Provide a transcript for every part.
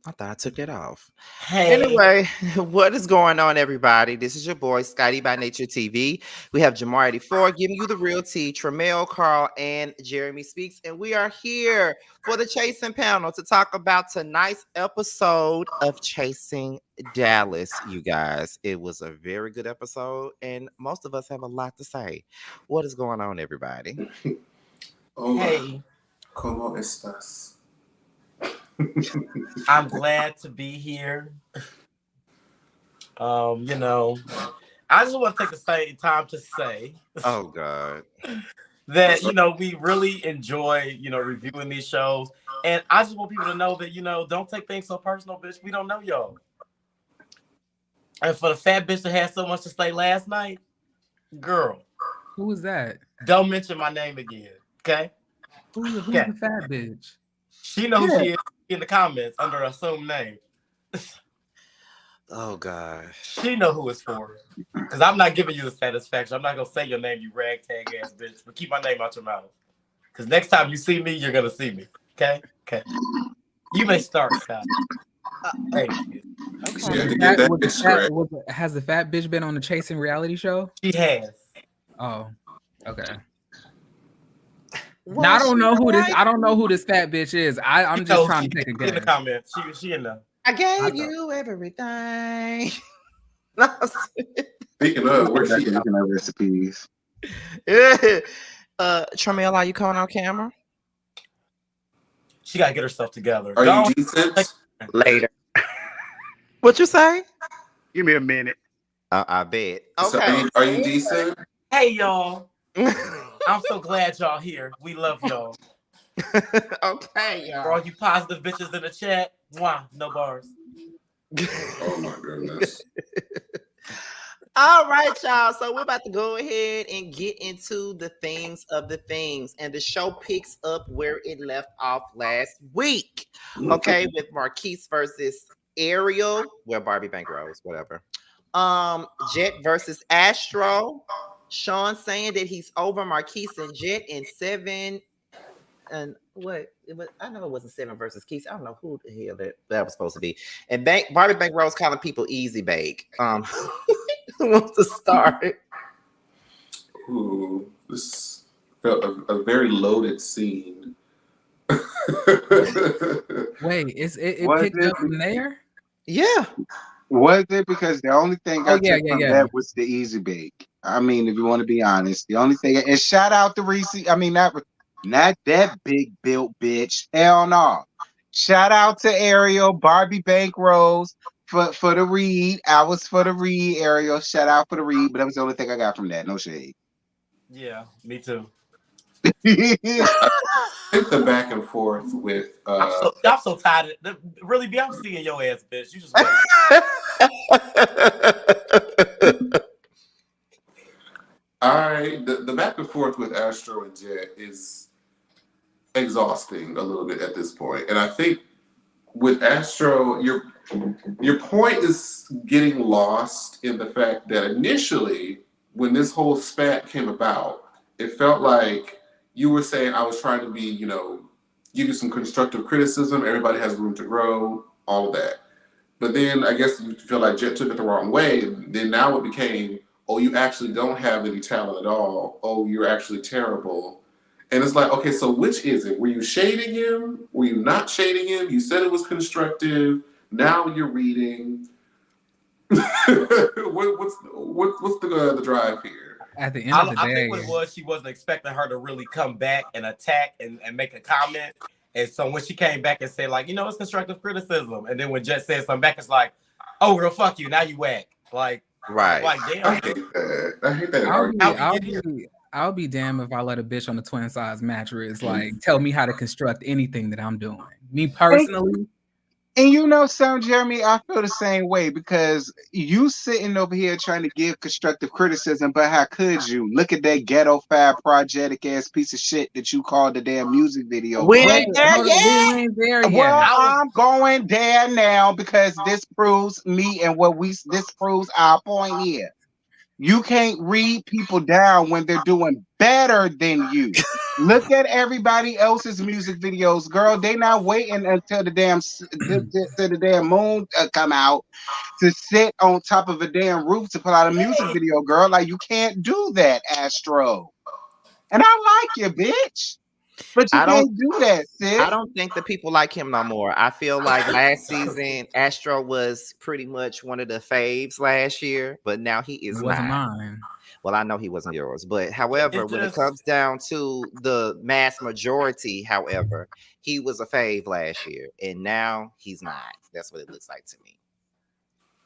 I thought I took that off. Hey. Anyway, what is going on, everybody? This is your boy, Scotty by Nature TV. We have Jamar 84 giving you the real tea, Tramel, Carl, and Jeremy Speaks. And we are here for the Chasing panel to talk about tonight's episode of Chasing Dallas, you guys. It was a very good episode, and most of us have a lot to say. What is going on, everybody? Hey. ¿Cómo estás? I'm glad to be here. I just want to take the time to say, oh God, that we really enjoy reviewing these shows, and I just want people to know that don't take things so personal, bitch. We don't know y'all. And for the fat bitch that had so much to say last night, girl, who was that? Don't mention my name again, okay? Who's the fat bitch? She knows who she is in the comments under her assumed name. Oh God. She know who it's for. Because I'm not giving you the satisfaction. I'm not gonna say your name, you ragtag ass bitch. But keep my name out your mouth. Because next time you see me, you're gonna see me. Okay? Okay. You may start, Scott. Thank you. Has the fat bitch been on the Chasing reality show? She has. Oh, okay. Now, I don't know who this. I don't know who this fat bitch is. I'm just trying to take a guess. In the comments, she in there. I gave you everything. Speaking of, where's she looking at recipes? Tramel, are you coming on camera? She gotta get herself together. Are you decent? Later. What you say? Give me a minute. I bet. Okay. So are you decent? Hey y'all. I'm so glad y'all here. We love y'all. Okay, y'all. For all you positive bitches in the chat, mwah, no bars. Oh my goodness. All right, y'all. So we're about to go ahead and get into the themes of the things. And the show picks up where it left off last week. Okay, with Marquise versus Ariel. Well, Barbie Bank Rose, whatever. Jet versus Astro. Sean saying that he's over Marquise and Jet in 7 and what it was. I know it wasn't 7 versus Keith. I don't know who the hell that was supposed to be. And Barbie Bank Rose calling people easy bake. Who wants to start? Ooh, this felt a very loaded scene. Wait, it picked up from there? Yeah. Was it? Because the only thing I took from that was the easy bake. I mean, if you want to be honest, the only thing, and shout out to Reese. I mean, not that big built bitch. Hell no. Shout out to Ariel, Barbie Bank Rose, for the read. I was for the read, Ariel. Shout out for the read, but that was the only thing I got from that. No shade. Yeah, me too. I think the back and forth with I'm so tired of really be I'm seeing your ass, bitch. You just wait. the back and forth with Astro and Jet is exhausting a little bit at this point. And I think with Astro, your point is getting lost in the fact that initially, when this whole spat came about, it felt like you were saying I was trying to be, give you some constructive criticism. Everybody has room to grow, all of that. But then I guess you feel like Jet took it the wrong way. And then now it became, oh, you actually don't have any talent at all. Oh, you're actually terrible. And it's like, okay, so which is it? Were you shading him? Were you not shading him? You said it was constructive. Now you're reading. what's the drive here? At the end of the day, I think what it was, she wasn't expecting her to really come back and attack and make a comment. And so when she came back and said, like, it's constructive criticism. And then when Jet said something back, it's like, oh, girl, fuck you. Now you whack. Like, right. Like, damn. I hate that. I'll be damned if I let a bitch on the twin size mattress tell me how to construct anything that I'm doing. Me personally. And some Jeremy, I feel the same way because you sitting over here trying to give constructive criticism, but how could you? Look at that ghetto fab project ass piece of shit that you called the damn music video. We ain't there yet. Well, I'm going there now because this proves me and this proves our point here. You can't read people down when they're doing better than you. Look at everybody else's music videos, girl. They not waiting until the damn moon come out to sit on top of a damn roof to put out a music video, girl. Like you can't do that, Astro. And I like you, bitch. But you can't do that, sis. I don't think the people like him no more. I feel like last season Astro was pretty much one of the faves last year, but now he is wasn't not. mine. Well, I know he wasn't yours, but however, when it comes down to the mass majority, however, he was a fave last year, and now he's not. That's what it looks like to me.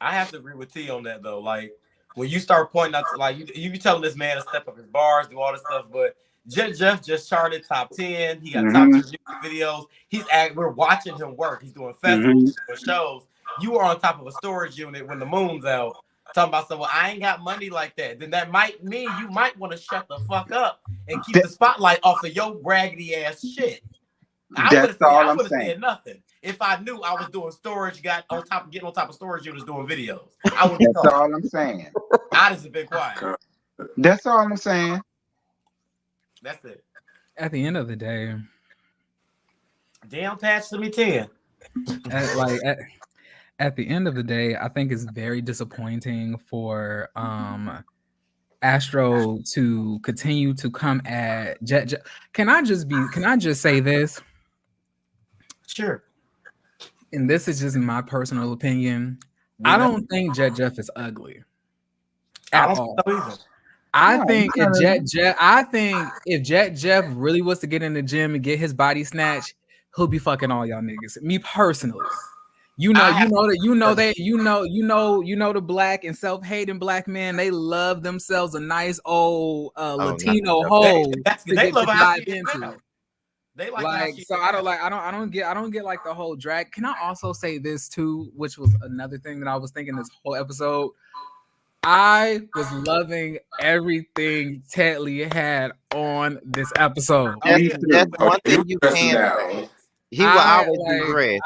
I have to agree with T on that though. Like when you start pointing out, you be telling this man to step up his bars, do all this stuff, but Jeff just charted top 10. He got top 10 music videos. We're watching him work. He's doing festivals, doing shows. You are on top of a storage unit when the moon's out. Talking about well, I ain't got money like that. Then that might mean you might want to shut the fuck up and keep the spotlight off of your raggedy ass shit. I would have said nothing if I knew I was doing storage, getting on top of storage units doing videos. That's all I'm saying. I just have been quiet. That's all I'm saying. That's it. At the end of the day, damn, patch to me 10. At the end of the day, I think it's very disappointing for Astro to continue to come at Jet. Can I just say this? Sure. And this is just my personal opinion. I don't think Jet Jeff is ugly. I don't think so either. I think if Jet Jeff really was to get in the gym and get his body snatched, he'll be fucking all y'all niggas. Me personally. The black and self-hating black men, they love themselves a nice old Latino hole they love how into. They like so I don't get like the whole drag. Can I also say this too, which was another thing that I was thinking this whole episode? I was loving everything Tetley had on this episode. That's one thing you can say. He will always be great.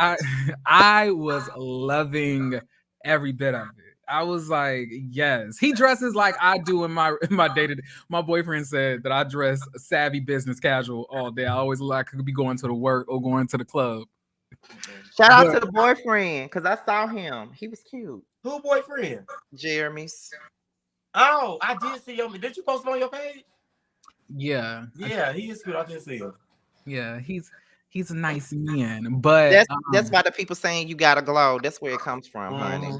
I was loving every bit of it. I was like, yes. He dresses like I do in my day-to-day. My boyfriend said that I dress savvy business casual all day. I always look like I could be going to the work or going to the club. Shout out to the boyfriend, because I saw him. He was cute. Who boyfriend? Jeremy's. Oh, I did see him. Did you post him on your page? Yeah. Yeah, he is cute. I did see him. Yeah, he's a nice man. But that's why the people saying you gotta glow. That's where it comes from, honey.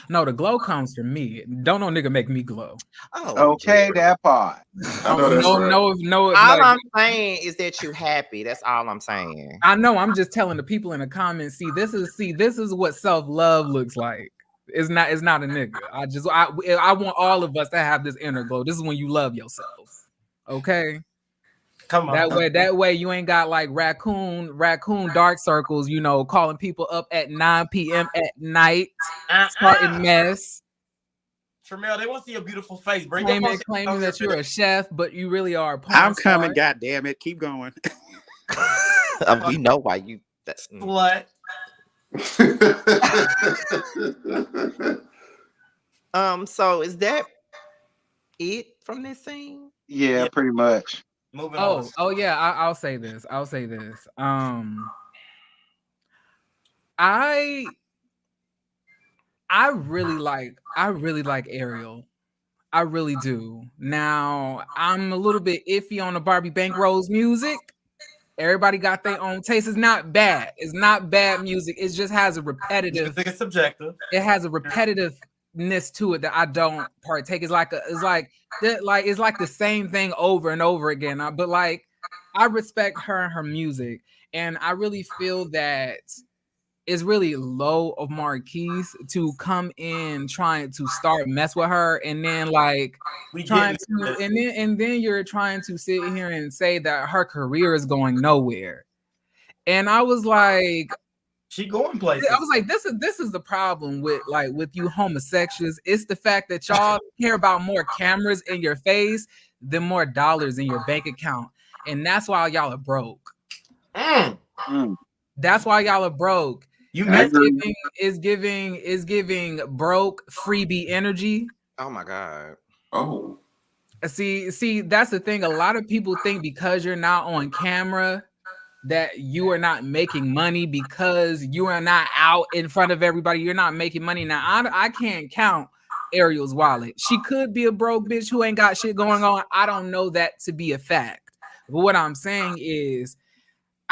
No, the glow comes from me. Don't no nigga make me glow. Oh, Okay, that part. I know that's No, right. no, all like I'm saying is that you happy. That's all I'm saying. I know. I'm just telling the people in the comments. See, this is what self love looks like. It's not a nigga. I want all of us to have this inner glow. This is when you love yourself. Okay. Come on. That way you ain't got like raccoon dark circles, you know, calling people up at 9 p.m. at night, starting mess, Tremel, they want to see your beautiful face. Bring your claiming that you're a chef, but you really are a porn I'm star. coming, god damn it. Keep going. We know why you. That's slut. So is that it from this scene? Yeah, Yeah. pretty much. Moving on. Oh yeah, I'll say this. I really like Ariel. I really do. Now, I'm a little bit iffy on the Barbie Bankrolls music. Everybody got their own taste. It's not bad. It's not bad music. It just has a repetitive. Music is subjective. It has a repetitiveness to it that I don't partake. It's like it's like the same thing over and over again. But like, I respect her and her music, and I really feel that it's really low of Marquise to come in trying to start mess with her, and then like We trying getting to, and then you're trying to sit here and say that her career is going nowhere. And I was like, she going places. this is the problem with you homosexuals. It's the fact that y'all care about more cameras in your face than more dollars in your bank account, and that's why y'all are broke. Mm. That's why y'all are broke. You I meant agree. Is giving broke freebie energy. Oh my god. Oh. See, that's the thing. A lot of people think because you're not on camera that you are not making money because you are not out in front of everybody. You're not making money. Now, I can't count Ariel's wallet. She could be a broke bitch who ain't got shit going on. I don't know that to be a fact. But what I'm saying is,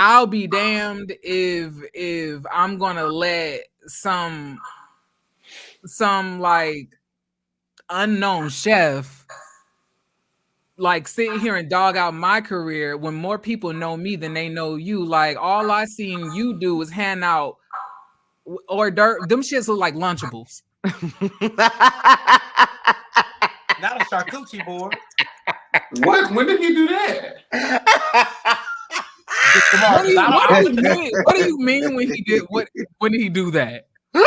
I'll be damned if I'm gonna let some like unknown chef like sit here and dog out my career when more people know me than they know you. Like all I seen you do is hand out hors d'oeuvres. Them shits look like Lunchables. not a charcuterie board. What? When did he do that? What do you mean when he did what? When did he do that? When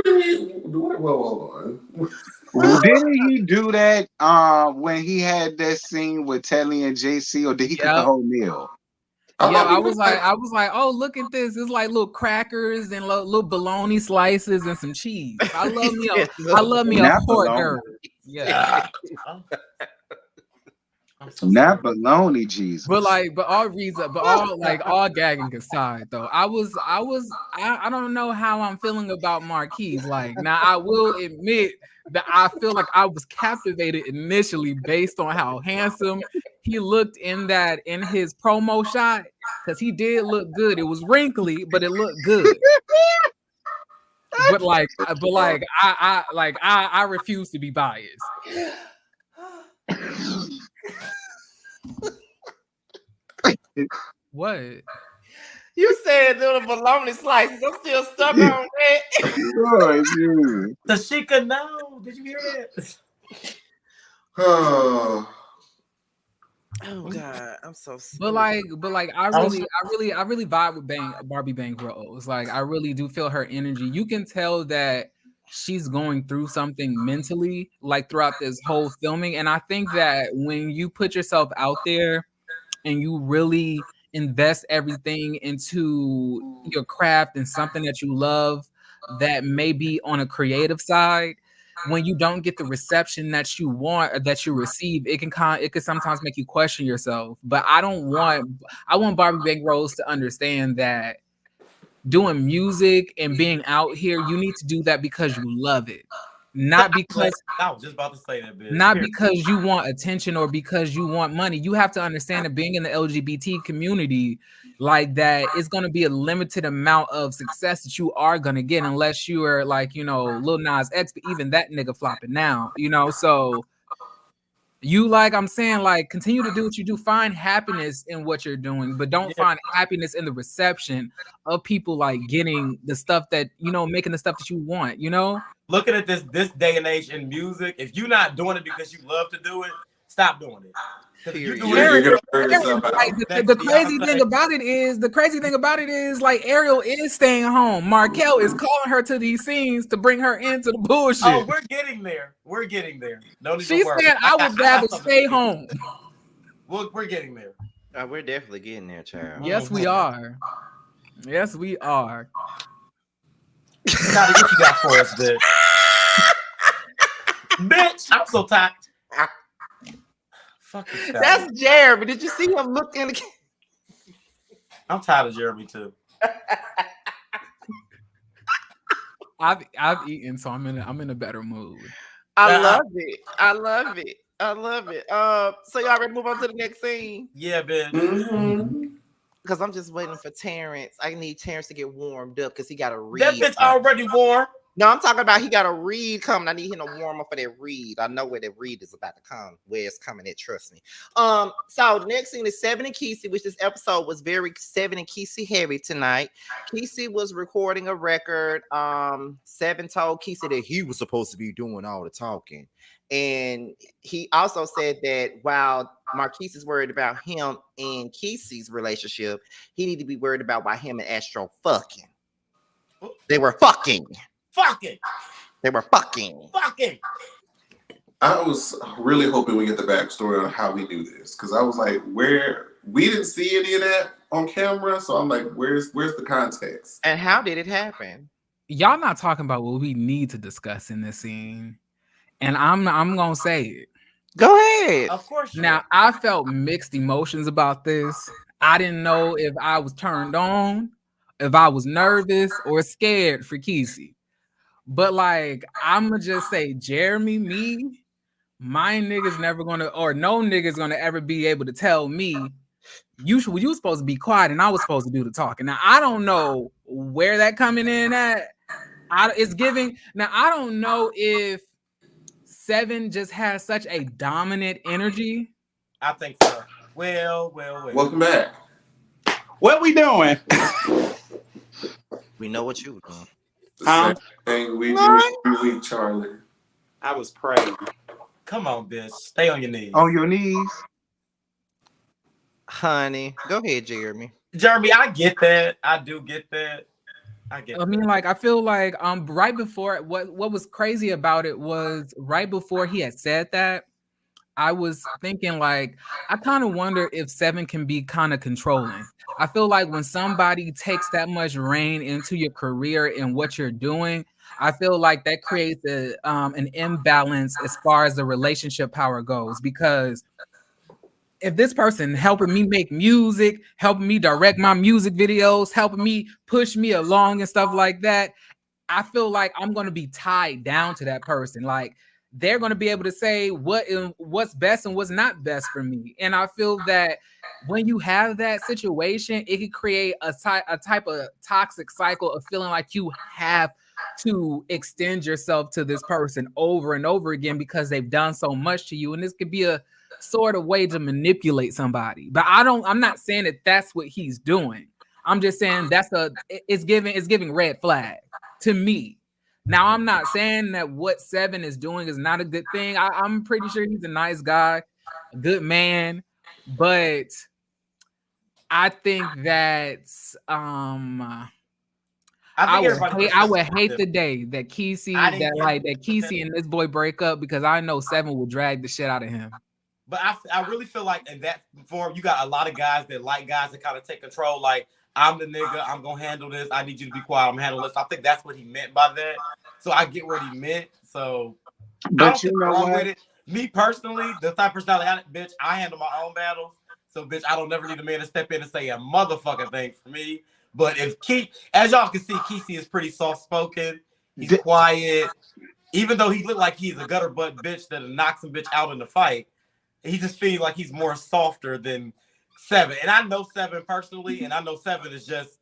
did he do it? Well, hold Well, didn't he do that when he had that scene with Telly and JC, or did he cook the Yep. whole meal? Yeah, I was like, oh, look at this. It's like little crackers and little bologna slices and some cheese. I love me a Not hors bologna. d'oeuvre. Yeah. I'm so Not sorry. baloney, Jesus. But all gagging aside though, I don't know how I'm feeling about Marquise. Like now I will admit that I feel like I was captivated initially based on how handsome he looked in his promo shot, because he did look good. It was wrinkly, but it looked good. But I refuse to be biased. What? You said little bologna slices. I'm still stuck on that. Oh, yeah. The Sheikah, no. Did you hear that? on. Oh god, I'm so. But I really vibe with Barbie Bankrolls. Like I really do feel her energy. You can tell that she's going through something mentally, like throughout this whole filming. And I think that when you put yourself out there and you really invest everything into your craft and something that you love, that may be on a creative side, when you don't get the reception that you want or that you receive, it can sometimes make you question yourself. But I want Barbie Bankrolls to understand that doing music and being out here, you need to do that because you love it. not because I was just about to say that, bitch. not Here. because you want attention or because you want money. You have to understand that being in the LGBT community like that is going to be a limited amount of success that you are going to get unless you are like, you know, Lil Nas X, but even that nigga flopping now, you know. So you, like I'm saying, like, continue to do what you do, find happiness in what you're doing, but don't Yeah. find happiness in the reception of people like getting the stuff that, you know, making the stuff that you want, you know. Looking at this day and age in music, if you're not doing it because you love to do it, stop doing it. Because if you do You're it, gonna burn yourself Like, out. the crazy thing about it is, like, Ariel is staying home. Markel is calling her to these scenes to bring her into the bullshit. Oh, we're getting there. We're getting there. Don't even She worry. said, "I would rather stay home." We're getting there. We're definitely getting there, child. Yes, we are. Yes, we are. Scotty, what you got for us, bitch? Bitch, I'm so tired. Fuck you, Scotty. That's Jeremy. Did you see him look in the I'm tired of Jeremy too. I've eaten, so I'm in a better mood. I love it. I love it. I love it. So y'all ready to move on to the next scene? Yeah, bitch. Mm-hmm. Because I'm just waiting for Terrence. I need Terrence to get warmed up because he got a read. That bitch already warm. No, I'm talking about he got a read coming. I need him to warm up for that read. I know where that read is about to come, where it's coming at, trust me. So the next thing is Seven and Kesey, which this episode was very Seven and Kesey heavy tonight. Kesey was recording a record. Seven told Kesey that he was supposed to be doing all the talking. And he also said that while Marquise is worried about him and Kesey's relationship, he need to be worried about why him and Astro fucking. They were fucking. Fucking. They were fucking. Fucking. I was really hoping we get the backstory on how we knew this, because I was like, where we didn't see any of that on camera, so I'm like, where's the context? And how did it happen? Y'all not talking about what we need to discuss in this scene, and I'm gonna say it. Go ahead. Of course. Now, I felt mixed emotions about this. I didn't know if I was turned on, if I was nervous or scared for Kesey. But like, I'ma just say, Jeremy, my nigga's never gonna, or no nigga's gonna ever be able to tell me you was supposed to be quiet and I was supposed to do the talking. Now I don't know where that coming in at. It's giving. Now I don't know if Seven just has such a dominant energy. I think so. Well. Welcome back. What we doing? We know what you were doing. The same thing we do every week, Charlie. I was praying. Come on, bitch. Stay on your knees. On your knees. Honey, go ahead, Jeremy. Jeremy, I get that. I do get that. I mean, like, I feel like right before what was crazy about it was right before he had said that, I was thinking, like, I kind of wonder if Seven can be kind of controlling. I feel like when somebody takes that much reign into your career and what you're doing, I feel like that creates an imbalance as far as the relationship power goes. Because if this person helping me make music, helping me direct my music videos, helping me push me along and stuff like that, I feel like I'm going to be tied down to that person. Like, they're going to be able to say what's best and what's not best for me. And I feel that when you have that situation, it can create a type of toxic cycle of feeling like you have to extend yourself to this person over and over again because they've done so much to you. And this could be a sort of way to manipulate somebody. But I'm not saying that that's what he's doing. I'm just saying it's giving red flag to me. Now, I'm not saying that what Seven is doing is not a good thing. I'm pretty sure he's a nice guy, a good man, but I think that I would hate the day that Kesey and this boy break up, because I know Seven will drag the shit out of him. But I really feel like in that form, you got a lot of guys that like guys that kind of take control. Like, I'm the nigga, I'm gonna handle this. I need you to be quiet. I'm handling this. I think that's what he meant by that. So I get what he meant. So, but you know what? With it. Me personally, the type of personality, bitch, I handle my own battles. So, bitch, I don't never need a man to step in and say a motherfucking thing for me. But if as y'all can see, Kesey is pretty soft spoken. He's quiet. even though he looked like he's a gutter butt bitch that knocks some bitch out in the fight, he just feels like he's more softer than Seven. And I know Seven personally, and I know Seven is just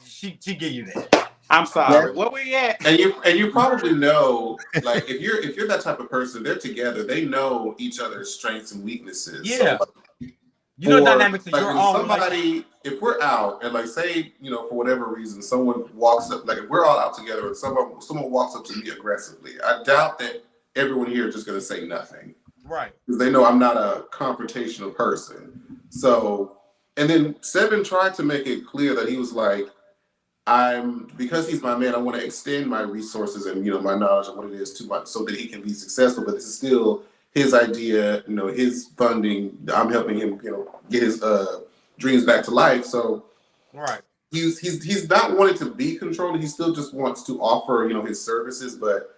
she give you that. I'm sorry. Where we at? And you probably know, like if you're that type of person, they're together. They know each other's strengths and weaknesses. Yeah. So, you know dynamics of like your when own somebody, if we're out and like say, you know, for whatever reason, someone walks up, like if we're all out together and someone walks up to me aggressively, I doubt that everyone here is just gonna say nothing. Right. Because they know I'm not a confrontational person. So, and then Seven tried to make it clear that he was like, because he's my man, I want to extend my resources and, you know, my knowledge of what it is to much so that he can be successful. But this is still his idea, you know, his funding. I'm helping him, you know, get his dreams back to life. So right. He's not wanting to be controlling. He still just wants to offer, you know, his services. But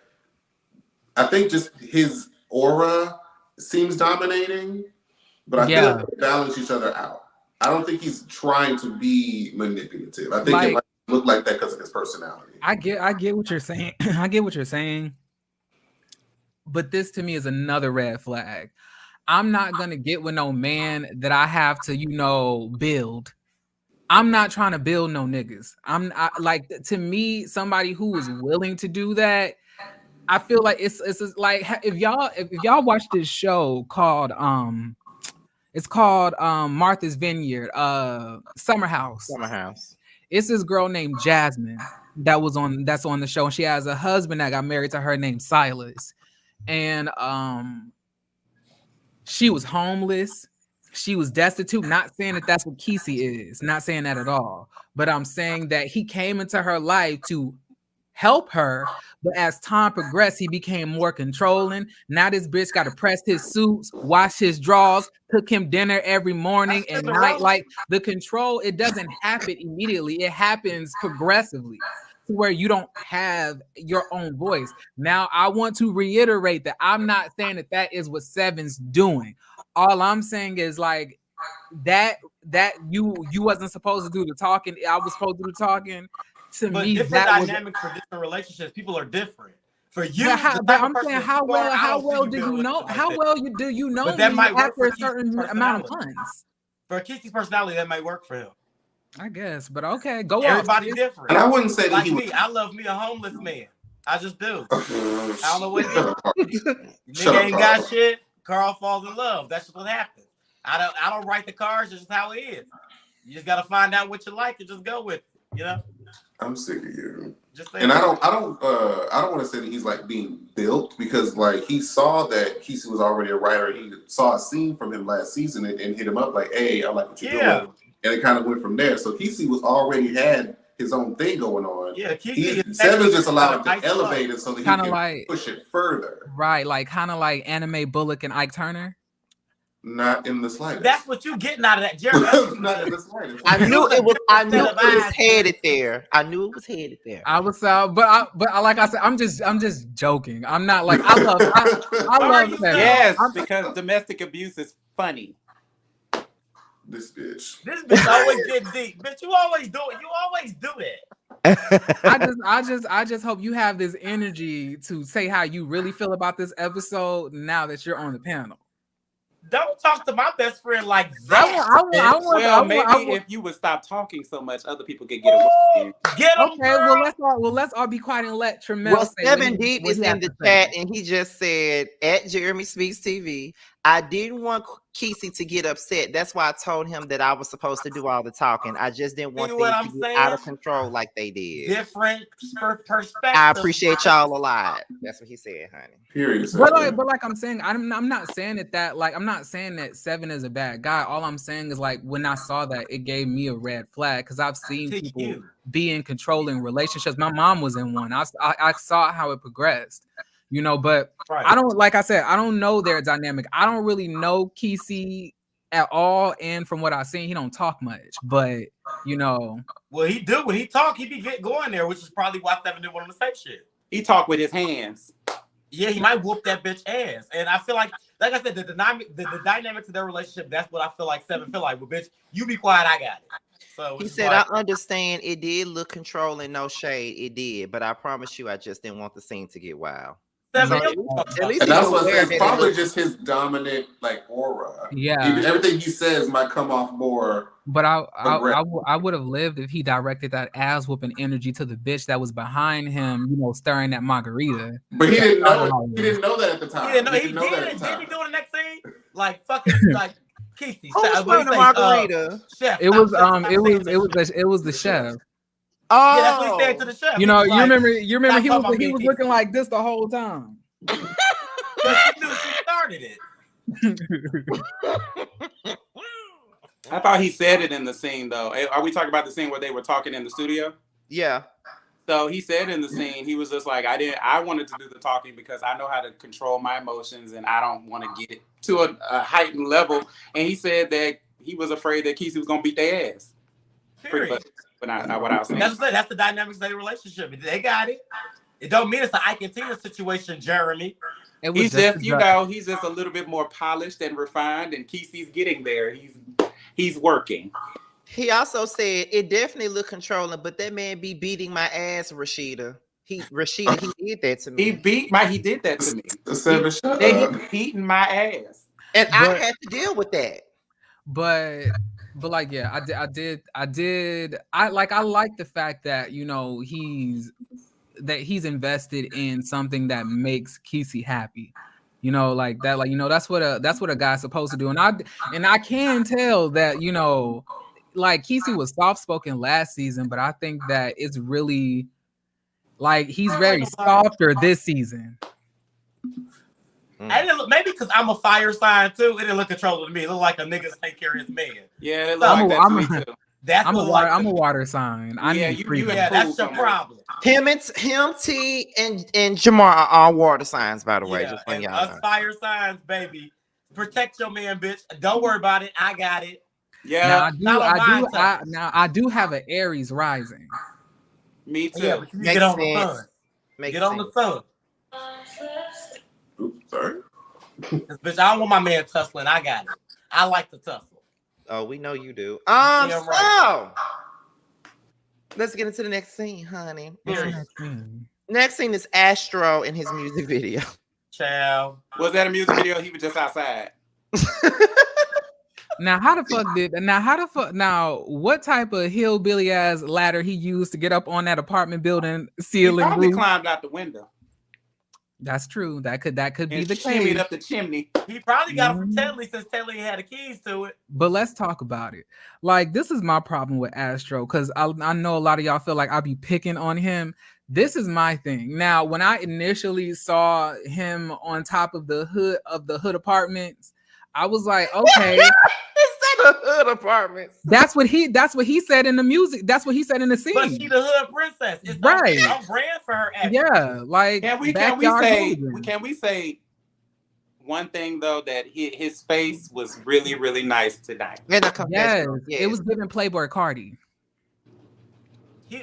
I think just his aura seems dominating. But I feel like they balance each other out. I don't think he's trying to be manipulative. I think it might look like that because of his personality. I get what you're saying. I get what you're saying. But this to me is another red flag. I'm not gonna get with no man that I have to, you know, build. I'm not trying to build no niggas. Like, to me, somebody who is willing to do that. I feel like it's like if y'all watch this show called it's called Martha's Vineyard, Summer House. It's this girl named Jasmine that's on the show, and she has a husband that got married to her named Silas. And she was homeless. She was destitute. Not saying that that's what Kesey is. Not saying that at all. But I'm saying that he came into her life to help her. But as time progressed, he became more controlling. Now this bitch got to press his suits, wash his drawers, cook him dinner every morning and night. Like, the control, it doesn't happen immediately. It happens progressively to where you don't have your own voice. Now, I want to reiterate that I'm not saying that that is what Seven's doing. All I'm saying is like that you wasn't supposed to do the talking. I was supposed to do the talking. To but me, different that dynamics for different relationships. People are different. For you, but I'm saying how well do you know? How well do you know but that me might work after for a certain amount of months? For Kesey's personality, that might work for him. I guess, but okay, go on. Everybody different. And I wouldn't say that like me. I love me a homeless man. I just do. I don't know what it is. Nigga ain't got shit. Carl falls in love. That's just what happens. I don't write the cards. It's just how it is. You just gotta find out what you like and just go with it. You know. I'm sick of you. And I don't want to say that he's like being built because like he saw that Kesey was already a writer. He saw a scene from him last season and hit him up like, "Hey, I like what you're doing," and it kind of went from there. So Kesey was already had his own thing going on. Yeah, Kesey Seven just allowed him to elevate it so that he can like, push it further. Right, like kind of like Anime Bullock and Ike Turner. Not in the slightest. That's what you getting out of that, Jerry. Not in the slightest. I knew it was headed there. I knew it was headed there. I was but like I said, I'm just joking. I'm not like I love that. Yes, because domestic abuse is funny. This bitch always get deep. Bitch, you always do it. You always do it. I just hope you have this energy to say how you really feel about this episode now that you're on the panel. Don't talk to my best friend like that. Maybe if you would stop talking so much, other people could get away. Get them. Okay, let's all be quiet and let Tremel. Well, Seven Deep is in the chat, and he just said at Jeremy Speaks TV, I didn't want Kesey to get upset. That's why I told him that I was supposed to do all the talking. I just didn't want things to get out of control like they did. Different perspective. I appreciate y'all a lot. That's what he said, honey. Period. But like I'm saying, I'm not saying that like I'm not saying that Seven is a bad guy. All I'm saying is like when I saw that, it gave me a red flag because I've seen people be in controlling relationships. My mom was in one. I saw how it progressed. You know, but I don't, like I said, I don't know their dynamic. I don't really know Kesey at all, and from what I've seen, he don't talk much. But you know, well, he do when he talk, he be going there, which is probably why Seven didn't want him to say shit. He talk with his hands. Yeah, he might whoop that bitch ass, and I feel like I said, the dynamics of their relationship. That's what I feel like Seven feel like. Well, bitch, you be quiet, I got it. So he said, I understand it did look controlling, no shade, it did, but I promise you, I just didn't want the scene to get wild. 7 So, At least And he's that's what I say. aware It's that it probably looks. just his dominant like aura. yeah. Everything he says might come off more But aggressive. I would have lived if he directed that ass whooping energy to the bitch that was behind him, you know, stirring that margarita. But he That didn't know started it. all He this. didn't know that at the time. He didn't know. He He didn't know that did. at the Didn't he time. do the next thing? Like fucking like Casey. Who was What he putting the say? margarita? Chef. It was Stop it saying was that it was shit. it was the chef. Yeah, that's what he said to Oh, the chef. You He know, was like, you remember "Stop he talking about was me he and was Casey." looking like this the whole time. Because she knew she started it. I thought he said it in the scene though. Are we talking about the scene where they were talking in the studio? yeah. So he said in the scene, he was just like, I wanted to do the talking because I know how to control my emotions and I don't want to get it to a heightened level. And he said that he was afraid that Kesey was going to beat their ass. Pretty much. Period. But not what I was saying. That's what I said. That's the dynamics of their relationship. They got it. It don't mean it's an Ike and Tina situation, Jeremy. It was He's just, he's just a little bit more polished and refined, and Kesey's getting there. He's working. He also said it definitely looked controlling, but that man be beating my ass, Rashida. He did that to me. He did that to me. He's beating my ass. And I had to deal with that. But like, yeah, I like the fact that, you know, he's invested in something that makes Kesey happy. You know, like that, like, you know, that's what a guy's supposed to do. And I can tell that, you know, like Kesey was soft spoken last season, but I think that it's really like he's very softer this season. And maybe because I'm a fire sign too, it didn't look controlling to me. It looked like a nigga take care of his man. Yeah, it looked like that to me too. I'm a water sign. That's your problem. Him, T, and Jamar are all water signs, by the way. Yeah, just when and y'all us know. fire signs, baby. Protect your man, bitch. Don't worry about it. I got it. Yeah. I do have an Aries rising. Me too. Yeah, but you get on the sun. Get on the sun. Oops, sorry. Bitch, I don't want my man tussling. I got it. I like to tussle. Oh, we know you do. Right. Let's get into the next scene, honey. Mm. Next scene is Astro in his music video. Ciao. Was that a music video? He was just outside. Now, what type of hillbilly ass ladder he used to get up on that apartment building ceiling? He probably climbed out the window. That's true. That could be the case. Shimmied up the chimney. He probably got it from Telly since Telly had the keys to it. But let's talk about it. Like, this is my problem with Astro, because I know a lot of y'all feel like I'll be picking on him. This is my thing. Now, when I initially saw him on top of the hood apartments, I was like, okay. The hood apartments. That's what he said in the music. That's what he said in the scene. But she the hood princess. It's right. I'm brand for her act. Yeah, like can we say one thing though, that his face was really, really nice tonight. Yes, it was giving Playboy Cardi. It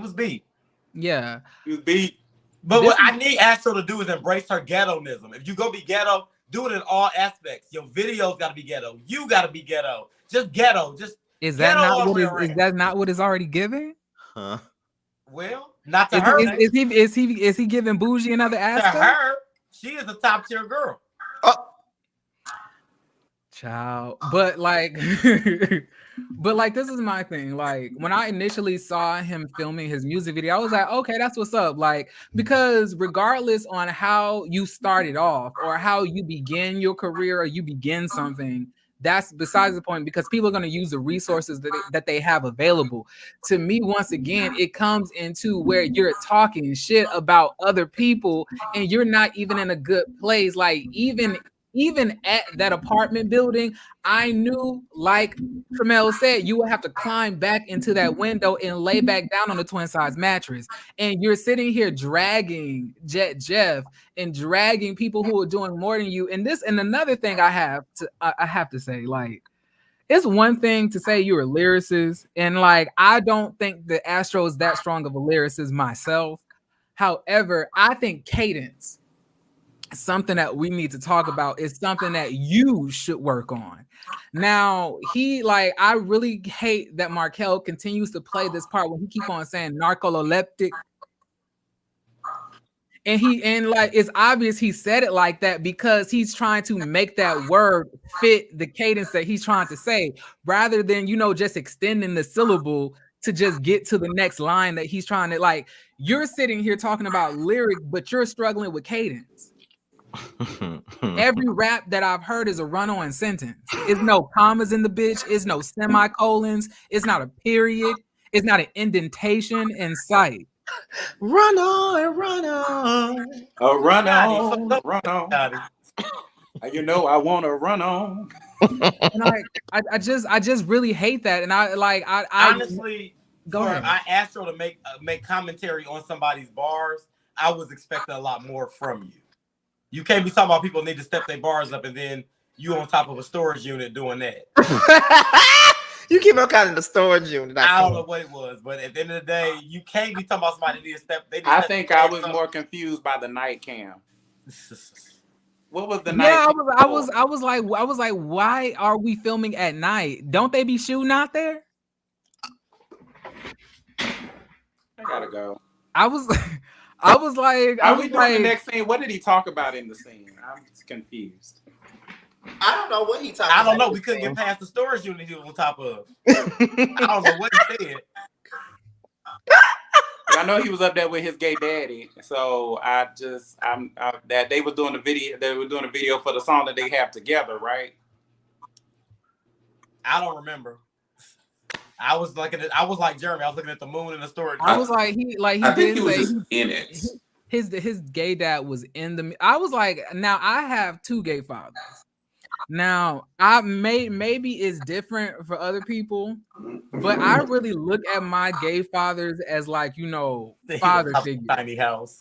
was beat. Yeah, it was beat. But what I need Astro to do is embrace her ghetto-nism. If you go be ghetto, do it in all aspects. Your videos got to be ghetto. You got to be ghetto. Just ghetto. Just is that not what is already given? Huh? Well, not to her. Is he giving bougie another aspect? To her, she is a top tier girl. Child, but like, this is my thing. Like, when I initially saw him filming his music video, I was like, okay, that's what's up. Like, because regardless on how you started off or how you begin your career or you begin something, that's besides the point, because people are going to use the resources that they have available. To me, once again, it comes into where you're talking shit about other people and you're not even in a good place. Like, even at that apartment building, I knew, like Tramel said, you would have to climb back into that window and lay back down on the twin size mattress. And you're sitting here dragging Jet Jeff and dragging people who are doing more than you. And another thing I have to say, like, it's one thing to say you're a lyricist, and like, I don't think that Astro is that strong of a lyricist myself. However, I think cadence, something that we need to talk about, is something that you should work on. Now, I really hate that Markel continues to play this part when he keep on saying narcoleptic. and like it's obvious he said it like that because he's trying to make that word fit the cadence that he's trying to say, rather than just extending the syllable to just get to the next line that he's trying to like. You're sitting here talking about lyric, but you're struggling with cadence. Every rap that I've heard is a run-on sentence. It's no commas in the bitch. It's no semicolons. It's not a period. It's not an indentation in sight. Run on, run on. Run Scotty, on, so run on. Scotty. You know I want to run on. And I just really hate that. And I Honestly, go ahead. I asked her to make commentary on somebody's bars. I was expecting a lot more from you. You can't be talking about people need to step their bars up and then you on top of a storage unit doing that. You keep on calling the storage unit. I don't know what it was, but at the end of the day, you can't be talking about somebody need to step. I think I was more confused by the night cam. What was the night? Yeah, I was like, why are we filming at night? Don't they be shooting out there? I gotta go. I was like, Are we doing the next scene? What did he talk about in the scene? I'm just confused. I don't know what he talking I don't about. know. We couldn't get past the storage unit he was on top of. I don't know what he said. I know he was up there with his gay daddy, so that they were doing the video. They were doing a video for the song that they have together, right? I don't remember. I was like Jeremy. I was looking at the moon in the storage. I was like he I think did he was say just in it. his gay dad was in the. I was like, now I have two gay fathers. Now I maybe it's different for other people, but I really look at my gay fathers as like father figures. Tiny house.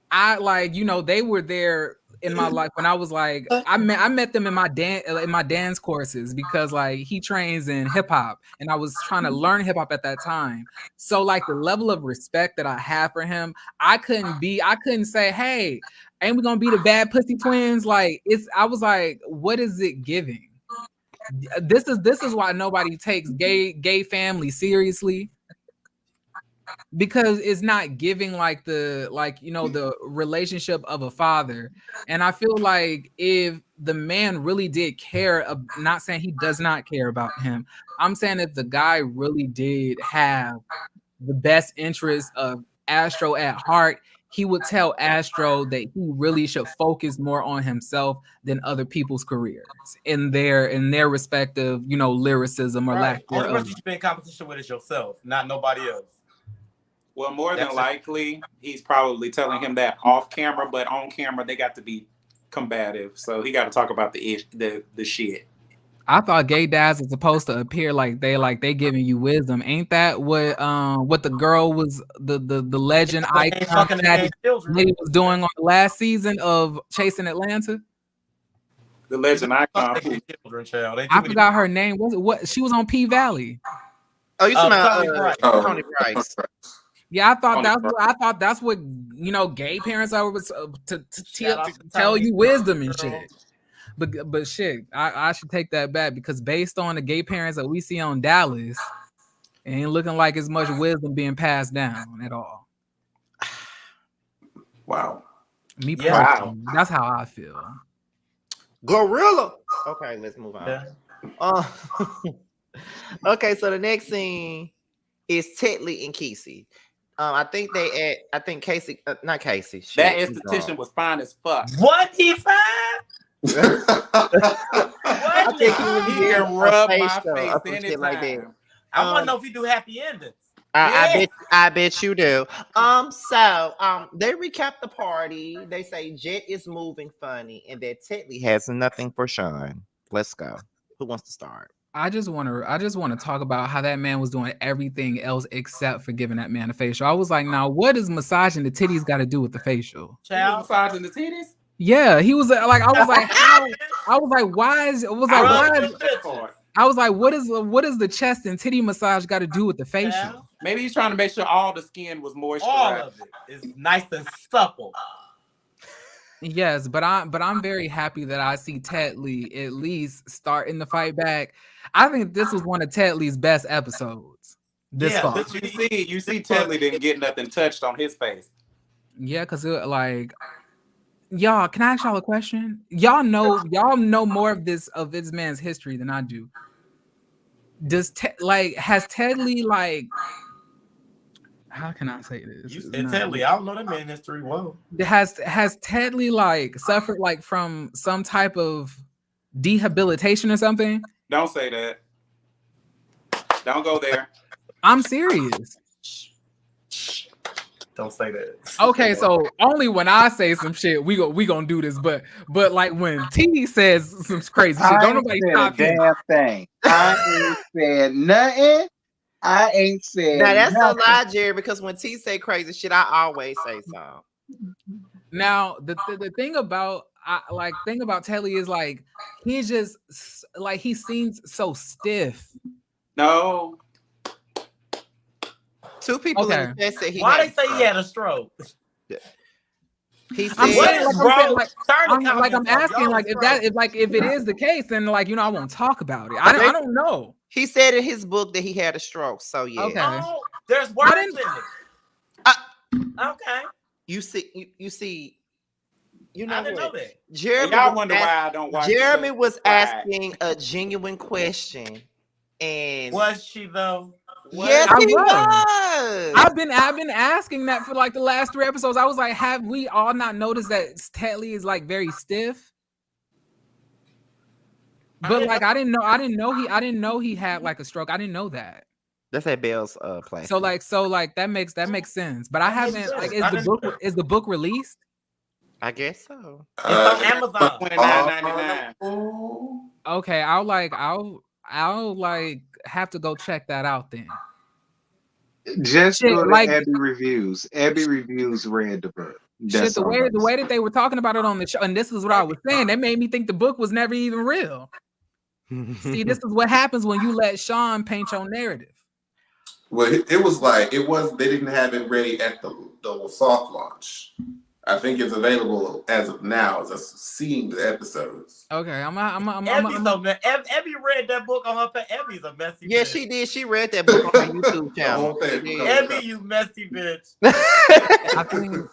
I like they were there in my life when I was like I met them in my dance courses because like he trains in hip hop and I was trying to learn hip hop at that time. So like the level of respect that I have for him, I couldn't say, hey, ain't we gonna be the bad pussy twins? Like I was like, what is it giving? This is why nobody takes gay family seriously. Because it's not giving like the relationship of a father. And I feel like if the man really did care, not saying he does not care about him, I'm saying if the guy really did have the best interest of Astro at heart, he would tell Astro that he really should focus more on himself than other people's careers in their respective lyricism or lack thereof. Only person you thereof. should be in competition with is yourself, not nobody else. Well, more than likely, he's probably telling him that off camera, but on camera they got to be combative. So he got to talk about the shit. I thought gay dads are supposed to appear like they giving you wisdom. Ain't that what the girl was the legend icon that lady was doing on the last season of Chasing Atlanta? The legend icon. Children, child. I forgot her name. What she was on P Valley. Oh, you talking about Tony Bryce? Yeah, I thought that's what gay parents are to tell you wisdom and shit. But shit, I should take that back because based on the gay parents that we see on Dallas, it ain't looking like as much wisdom being passed down at all. Wow. Me personally, that's how I feel. Gorilla. Okay, let's move on. Yeah. Okay, so the next scene is Tetley and Casey. I think Casey, not Casey. Shit, that esthetician was fine as fuck. What he fine? I think he can rub my face anytime. like that. I want to know if he do happy endings. I bet you do. So they recap the party. They say Jet is moving funny and that Tetley has nothing for Sean. Let's go. Who wants to start? I just want to talk about how that man was doing everything else except for giving that man a facial. I was like, now what does massaging the titties got to do with the facial? Child, massaging the titties? Yeah, he was like, I was like, how? I was like, why is? I was like, why? I was like, what is the chest and titty massage got to do with the facial? Maybe he's trying to make sure all the skin was moisturized. All of it is nice and supple. Yes, but I'm very happy that I see Tetley at least starting to fight back. I think this was one of Tetley's best episodes. This far. You see Tetley didn't get nothing touched on his face. Yeah, because like y'all, can I ask y'all a question? Y'all know more of this man's history than I do. Has Ted Lee like how can I say this? You It's said not Tedley. I don't know that man history. Whoa. has Ted Lee like suffered like from some type of rehabilitation or something? Don't say that. Don't go there. I'm serious. Don't say that. Okay, so only when I say some shit, we gonna do this. But like when T says some crazy shit, I don't ain't nobody said a stop him. damn thing. I ain't said nothing. I ain't said Now that's a nothing. lie, Jerry, because when T say crazy shit, I always say so. Now the thing about thing about Telly is like he's just like he seems so stiff. No. Two people in Okay, the chat said he Why had they say he had a stroke? He I'm said What saying is like I'm saying wrong? like Turn the I'm comments off. asking Y'all like is crazy. if it is the case, then like I won't talk about it. I don't know. he said in his book that he had a stroke. So yeah. Okay. Oh, there's I words didn't. in it. Okay. You see, you I know didn't know what? that. And Jeremy y'all was wonder ask- why I don't watch Jeremy the was quiet. asking a genuine question. And Was she though? yes, I he was. was. I've been asking that for like the last 3 episodes. I was like, have we all not noticed that Tetley is like very stiff? But like I didn't know he had like a stroke. I didn't know that. That's at Bell's place. So like that makes sense. But I That makes haven't like sense. I didn't- is the book released? I guess so. It's on Amazon. $29.99. Okay, I'll like have to go check that out then. Just Shit, go to like Abby Reviews. Abby Reviews read the book. shit, That's all I'm the way saying. that they were talking about it on the show, and this is what I was saying, that made me think the book was never even real. See, this is what happens when you let Sean paint your narrative. Well, it was like they didn't have it ready at the soft launch. I think it's available as of now, as I'm seeing the episodes. Okay, Abby read that book on her page. Abby's a messy Yeah, bitch. she did. She read that book on her YouTube The channel. whole thing. She did. Abby, you messy bitch. I think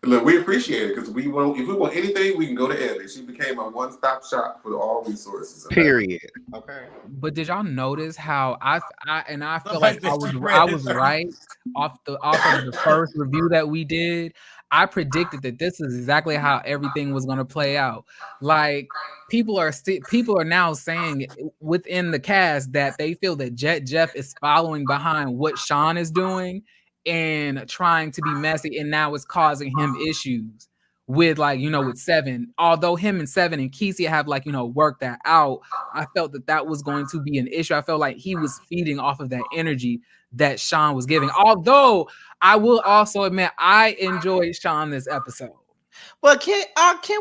Look, we appreciate it because if we want anything, we can go to Abby. She became a one-stop shop for all resources. Period. Okay. but did y'all notice how I feel Somebody like I said was she read it was first. right off of the first review that we did. I predicted that this is exactly how everything was going to play out. Like people are now saying within the cast that they feel that Jeff is following behind what Sean is doing and trying to be messy, and now it's causing him issues with like with Seven. Although him and Seven and Kesey have like worked that out, I felt that was going to be an issue. I felt like he was feeding off of that energy that Sean was giving. Although I will also admit I enjoyed Sean this episode. Well, can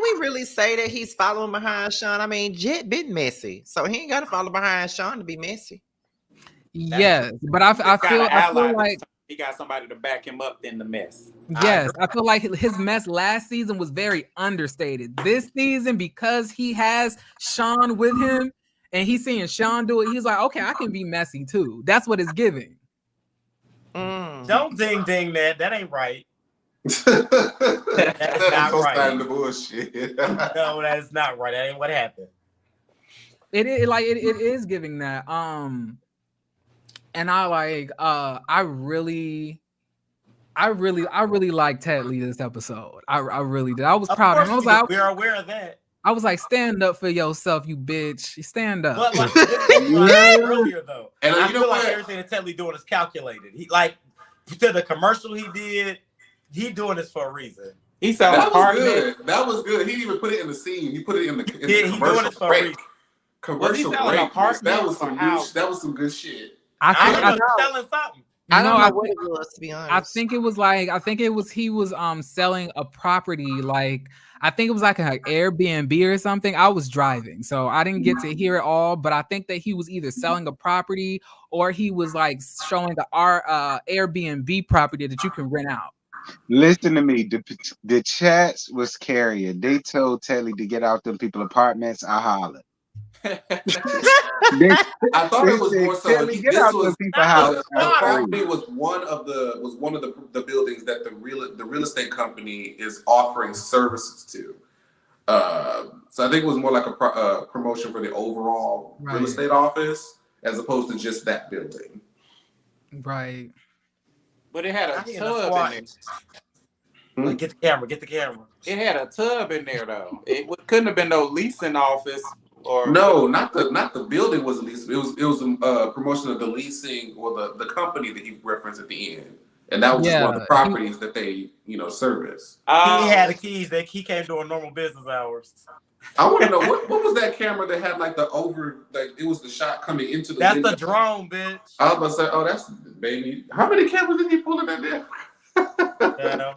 we really say that he's following behind Sean? I mean, Jet been messy, so he ain't got to follow behind Sean to be messy. Yes, but I feel like he got somebody to back him up in the mess. yes, I feel like his mess last season was very understated. This season, because he has Sean with him and he's seeing Sean do it, he's like, okay, I can be messy too. That's what it's giving. Don't ding that. That ain't right. That's not right. The bullshit. No, that is not right. That ain't what happened. It is giving that. And I really liked Ted Lee this episode. I really did. I was proud of him. I was like, we are aware of that. I was like, stand up for yourself, you bitch. Stand up. But like this is what I said earlier though. And I you know feel like what? everything that Ted Lee doing is calculated. He like to the commercial he did, he doing this for a reason. He sounds that was good. That was good. He didn't even put it in the scene. He put it in the commercial break. Commercial break. That was some good. That was some good shit. I don't know. Selling something. I don't know what it was, to be honest. I think it was he was selling a property, like I think it was like an Airbnb or something. I was driving, so I didn't get to hear it all, but I think that he was either selling a property or he was like showing our Airbnb property that you can rent out. Listen to me. The chats was carrying. They told Telly to get out them people apartments. I hollered. They, I thought they it was said, more so. Kelly, get This out was the people's house. the For property free. was one of the buildings that the real estate company is offering services to. So I think it was more like a promotion for the overall real Right. estate office as opposed to just that building. Right. But it had a I hear the tub in squat. there. Like, get the camera. Get the camera. It had a tub in there though. It couldn't have been no leasing office or No, not the building was a lease. It was a promotion of the leasing or the company that he referenced at the end, and that was just one of the Yeah. properties that they service. He had the that's- keys. That he came during normal business hours. I want to know what was that camera that had like it was the shot coming into the That's window. the drone, bitch. I was about to say, oh, that's baby. How many cameras did he pull in that there? Yeah.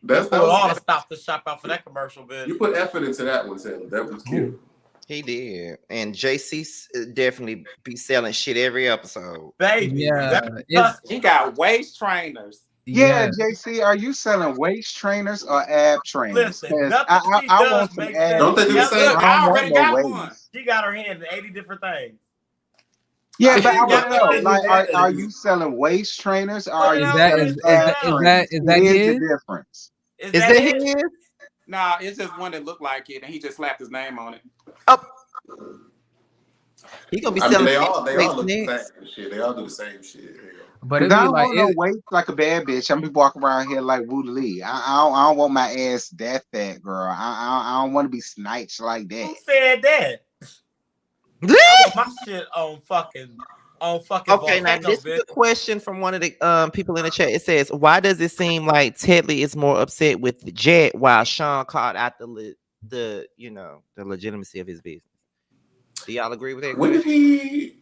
That Pulled all the was stop the shop out for that commercial, bitch. you put effort into that one, Sam. That was cute. He did, and JC definitely be selling shit every episode. Baby. Yeah. That's he got waist trainers. Yeah, JC, are you selling waist trainers or ab trainers? Listen, 'Cause nothing she I does want some makes abs. sense. Don't they do the Yeah, same? look, I I don't already want no got waist. one. She got her hand in 80 different things. Yeah, but I Yeah, want to know, that like, is- are you selling waist trainers or are Look you at that- selling is ab that- trainers? is that It is his? the difference. Is that his? Nah, it's just one that looked like it, and he just slapped his name on it. Oh, he gonna be I mean, selling. they all look next. the same shit. They all do the same shit. But Cause it'd I be don't like want no waist like a bad bitch. I'm be walking around here like Woody Lee. I don't want my ass that fat, girl. I don't want to be sniped like that. Who said that? I want my shit on fucking Okay, now volcano, this bitch. is a question from one of the people in the chat. It says, "Why does it seem like Tedley is more upset with Jet while Sean called out the legitimacy of his business?" Do y'all agree with that? When did he?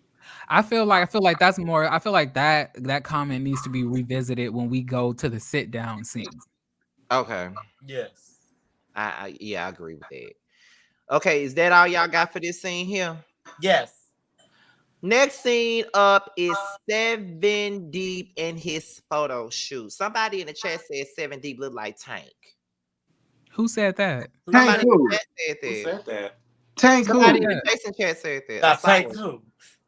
I feel like that's more. I feel like that comment needs to be revisited when we go to the sit down scene. Okay, Yes. I agree with that. Okay, is that all y'all got for this scene here? Yes. Next scene up is 7 Deep in his photo shoot. Somebody in the chat said 7 Deep look like Tank. Who said that? Somebody Tank in who? the chat said Who that. said that? Tank Somebody who? in the Jason chat said that. Now I saw take it. two.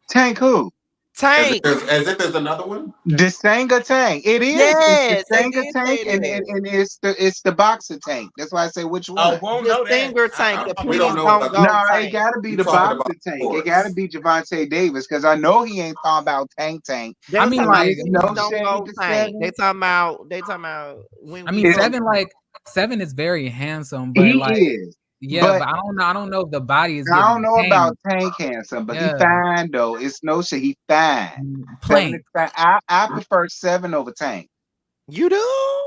Tank who? Tank. As if there's another one. The Sanga tank. It is. Yes, It's the they Sanga did tank, say and that. it's the boxer tank. That's why I say which Oh, one. won't The know that. singer Tank. The We please don't don't know go about No, it Tank. gotta be You the talking boxer about tank. sports. It gotta be Javante Davis because I know he ain't talking about Tank. They I was mean, talking about like, please no don't shade go to Tank. Seven. They talking about when I we mean, go Seven is very handsome, but He like, is. yeah, But but I don't know if the body is I giving don't know Tank. about Tank handsome, but he Yeah. fine though. It's no shit. He fine. Seven Plain. is fine. I prefer Seven over Tank. You do?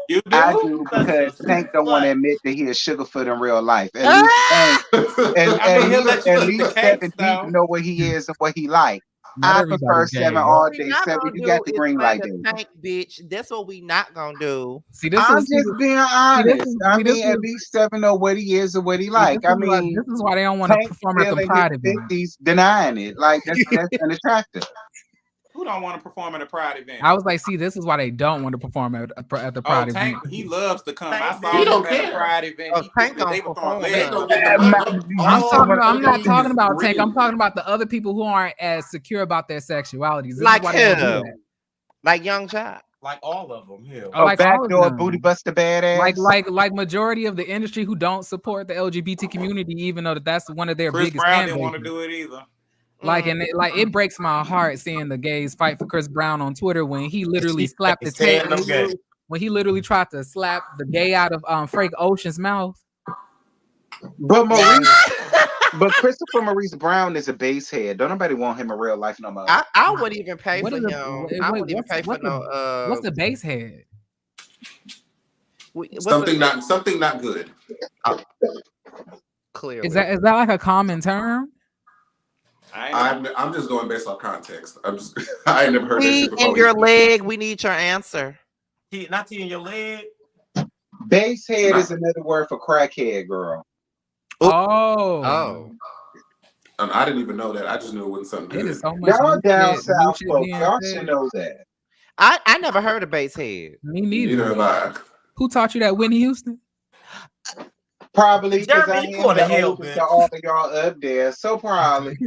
You do? I do Such because a Tank don't want to slut. admit that he a Sugarfoot in real life. At least Tank, I mean, he'll let you at eat the least cakes, 7 Deep though. know what he is and what he like. Not I everybody prefer gay. 7 What all we day. not 7, gonna you do got the is green play light, the David. Tank, bitch. That's what we not gonna do. See, this I'm is just being this honest. is- I see, this mean, at is- least 7 know what he is and what he see, like. I this mean, is why they don't want to Tank perform at still the in Pride his event. 50s denying it. Like, that's unattractive. Who don't want to perform at a Pride event? I was like, see, this is why they don't want to perform at the Oh, Pride event. Tank, he loves to come. I Tank, saw he him don't at a care. Pride event. Oh, He Tank they gonna were perform. throwing They legs. don't get the money. I'm not talking about Tank. I'm Real. talking about the other people who aren't as secure about their sexualities. This is Like why they don't do him. that. Like Young Jock. Like all of them here. Oh, like all of backdoor them. booty buster badass. Like majority of the industry who don't support the LGBT community, even though that's one of their Chris biggest Brown fan didn't want to bases. do it either. Like, and it breaks my heart seeing the gays fight for Chris Brown on Twitter when he literally slapped the Stay tape. in them gays. When he literally tried to slap the gay out of Frank Ocean's mouth. But Maurice, but Christopher Maurice Brown is a base head. Don't nobody want him in real life no more. I wouldn't even pay What for is the- him. wait, I wouldn't even what's- pay for what's the- no. What's the base head? Something not good. Clearly. Is that like a common term? I'm just going based on context. I ain't never heard that T shit before. in your leg? We need your answer. Not T in your leg. Base head is another word for crackhead, girl. Oh. I didn't even know that. I just knew it wasn't something It good. is so much Y'all new down shit- new south shit folks, being y'all said. should know that. I never heard of base head. Me Neither neither. have I. Who taught you that? Whitney Houston? Probably because I Jeremy, you going am to the hell, oldest bitch. of all of y'all up there. So probably.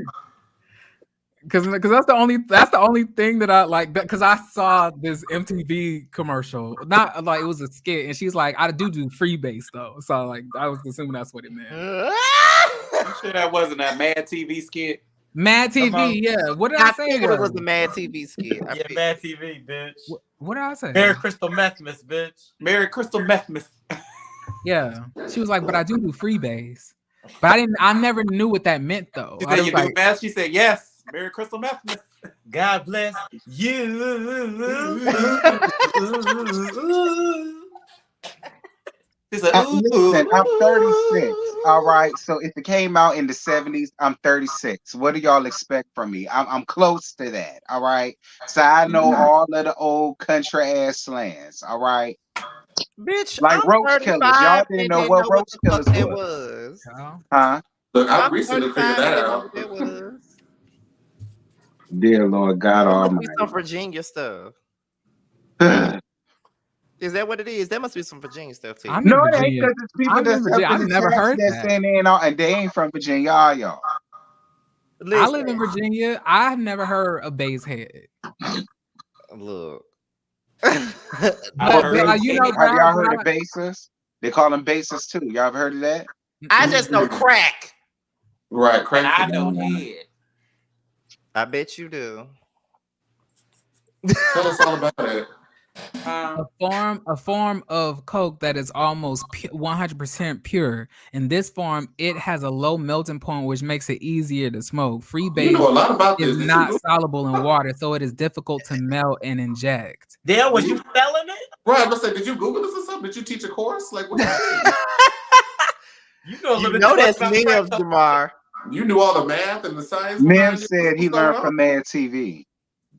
Because that's the only thing that I like, because I saw this MTV commercial, not like it was a skit, and she's like, I do free base though, so like I was assuming that's what it meant. You sure that wasn't a Mad TV skit? Mad Come on. TV, yeah. What did I say? figured it was the Mad TV skit. Yeah, Mad TV, bitch. What did I say? Merry Crystal Methmas, bitch. Merry Crystal Methmas. Yeah, she was like, but I do free base, but I never knew what that meant though. She I said, was you like, do math? She said, yes. Merry Crystal Methmas. God bless you. She said, Listen, I'm 36. ooh. All right. So if it came out in the 70s, I'm 36. What do y'all expect from me? I'm close to that. All right. So I know all of the old country ass slangs. All right. Bitch, Like I'm roach killers. Y'all 35 didn't and know didn't what know what roach the fuck killers that were. was. Huh? Look, I've I'm recently 35 figured and that didn't know out. what that was. Dear Lord God That must be Almighty. some Virginia stuff. Is that what it is? That must be some Virginia stuff too. I'm in No, it ain't Virginia. because it's people I'm in that's up Virginia. in I've the never chats heard that that. send in and they ain't from Virginia, are y'all? I live Listen, in Virginia. I've never heard a base head. look. I heard But it. you know, Have y'all but heard of bases? They call them bases too. Y'all have heard of that? I just know crack. Right, And crack. I know head. I bet you do. Tell us all about it. a form of coke that is almost 100% pure. In this form, it has a low melting point, which makes it easier to smoke. Free You base know a lot about is this. Did not you? soluble in water, so it is difficult to melt and inject. Damn, was you selling it? Right, I'm gonna say, did you Google this or something? Did you teach a course? Like what? You know a little You bit know too much that's about me, crack cocaine. Jamar. You knew all the math and the science Mim behind it. said he What's going learned on? from Mad TV.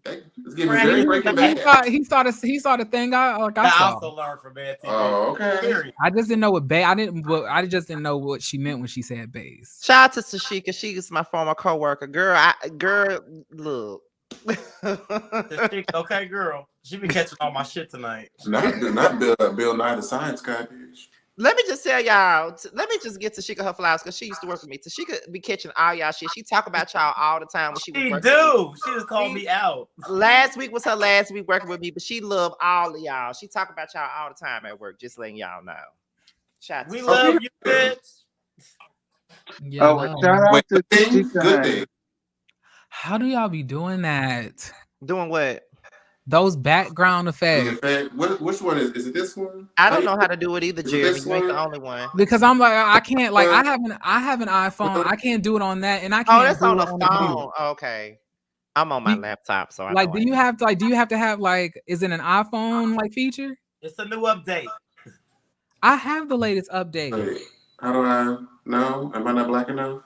It's giving Crack very is Breaking bad. Bad. He saw the thing I I saw. also learned from Mad TV. Oh, okay. Period. I just didn't know what I just didn't know what she meant when she said base. Shout out to Tashika. She is my former coworker. Girl, look. The chick, okay, girl. She be catching all my shit tonight. Not Bill Nye the Science Guy, bitch. Let me just tell y'all. Let me just get Tashika her flowers because she used to work with me. Tashika be catching all y'all shit. She talk about y'all all the time when she was She working. do. She just called me out. Last week was her last week working with me, but she loved all of y'all. She talk about y'all all the time at work. Just letting y'all know. Shout out We to love you, bitch. Yeah, Oh, and shout out Wait, to good thing? Tashika, Good honey. thing. how do y'all be doing that? doing what? Those background The effects. effect. Which one is it? This one? I don't know how to do it either, Is it Jeremy. this You ain't the one? only one. Because I'm like, I can't, like, I have an iPhone. I can't do it on that, and I Oh, can't that's do on it the on the computer. phone. Okay. I'm on my laptop, so I Like, know do I you can. have to have like, is it an iPhone like feature? It's a new update. I have the latest update. Wait, how do I know? Am I not black enough?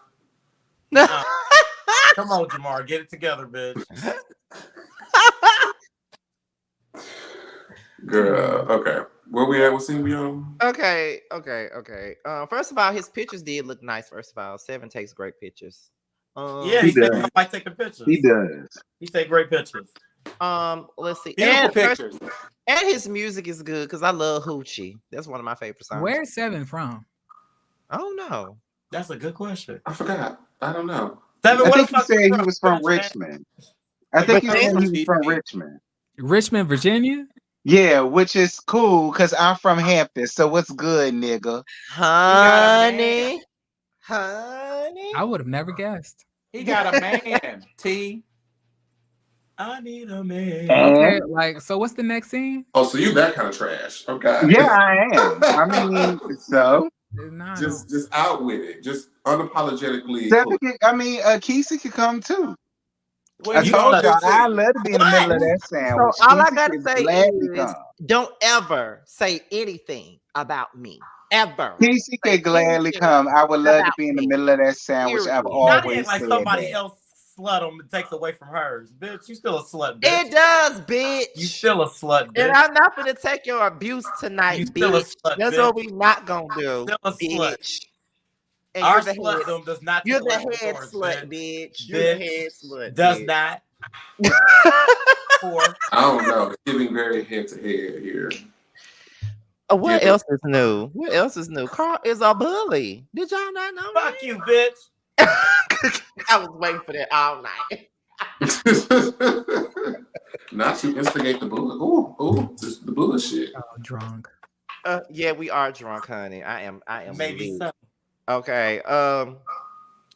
Nah. Come on, Jamar. Get it together, bitch. Girl, okay. Where we at? What scene we on? Okay. First of all, his pictures did look nice. First of all, Seven takes great pictures. Yeah, He he said does. I like taking pictures. He does. He take great pictures. Let's see. Beautiful And pictures. and his music is good because I love Hoochie. That's one of my favorite songs. Where's Seven from? I don't know. That's a good question. I forgot. I don't know. Seven, I what think the he fuck you said he was from Richmond. I think he But said then- he was from Richmond. Richmond, Virginia. Yeah, which is cool because I'm from Hampton. So what's good, nigga? Honey. I would have never guessed. He got a man. T. I need a man. Okay, like, so what's the next scene? Oh, so you that kind of trash? Okay. Yeah, I am. I mean, so just out with it. Just unapologetically. Seven Kesey could come too. Well, I you told know y'all this I thing. love to be in the middle of that So sandwich. all I Kesey gotta could say gladly is come. don't ever say anything about me. Ever. Kesey could gladly come. I would love to be in the middle of that sandwich. I've Period. Not always act like said somebody that. else slut him and takes away from hers. Bitch, you still a slut, bitch. It does, bitch. You still a slut, bitch. And I'm not gonna take your abuse tonight, You still a bitch. slut, That's bitch. what we not gonna do, Still a slut. bitch. And Our you're the slutdom does not You're take away the from head yours, slut, bitch. bitch. You're the head slut. Does bitch. not. Poor. I don't know. It's giving very head to head here. What Yeah. else is new? What else is new? Carl is a bully. Did y'all not know Fuck you, bitch. that? I was waiting for that all night. Not to instigate the bullet. Ooh, just the bullshit. Oh, drunk. Yeah, we are drunk, honey. I am Maybe lit. so. Okay.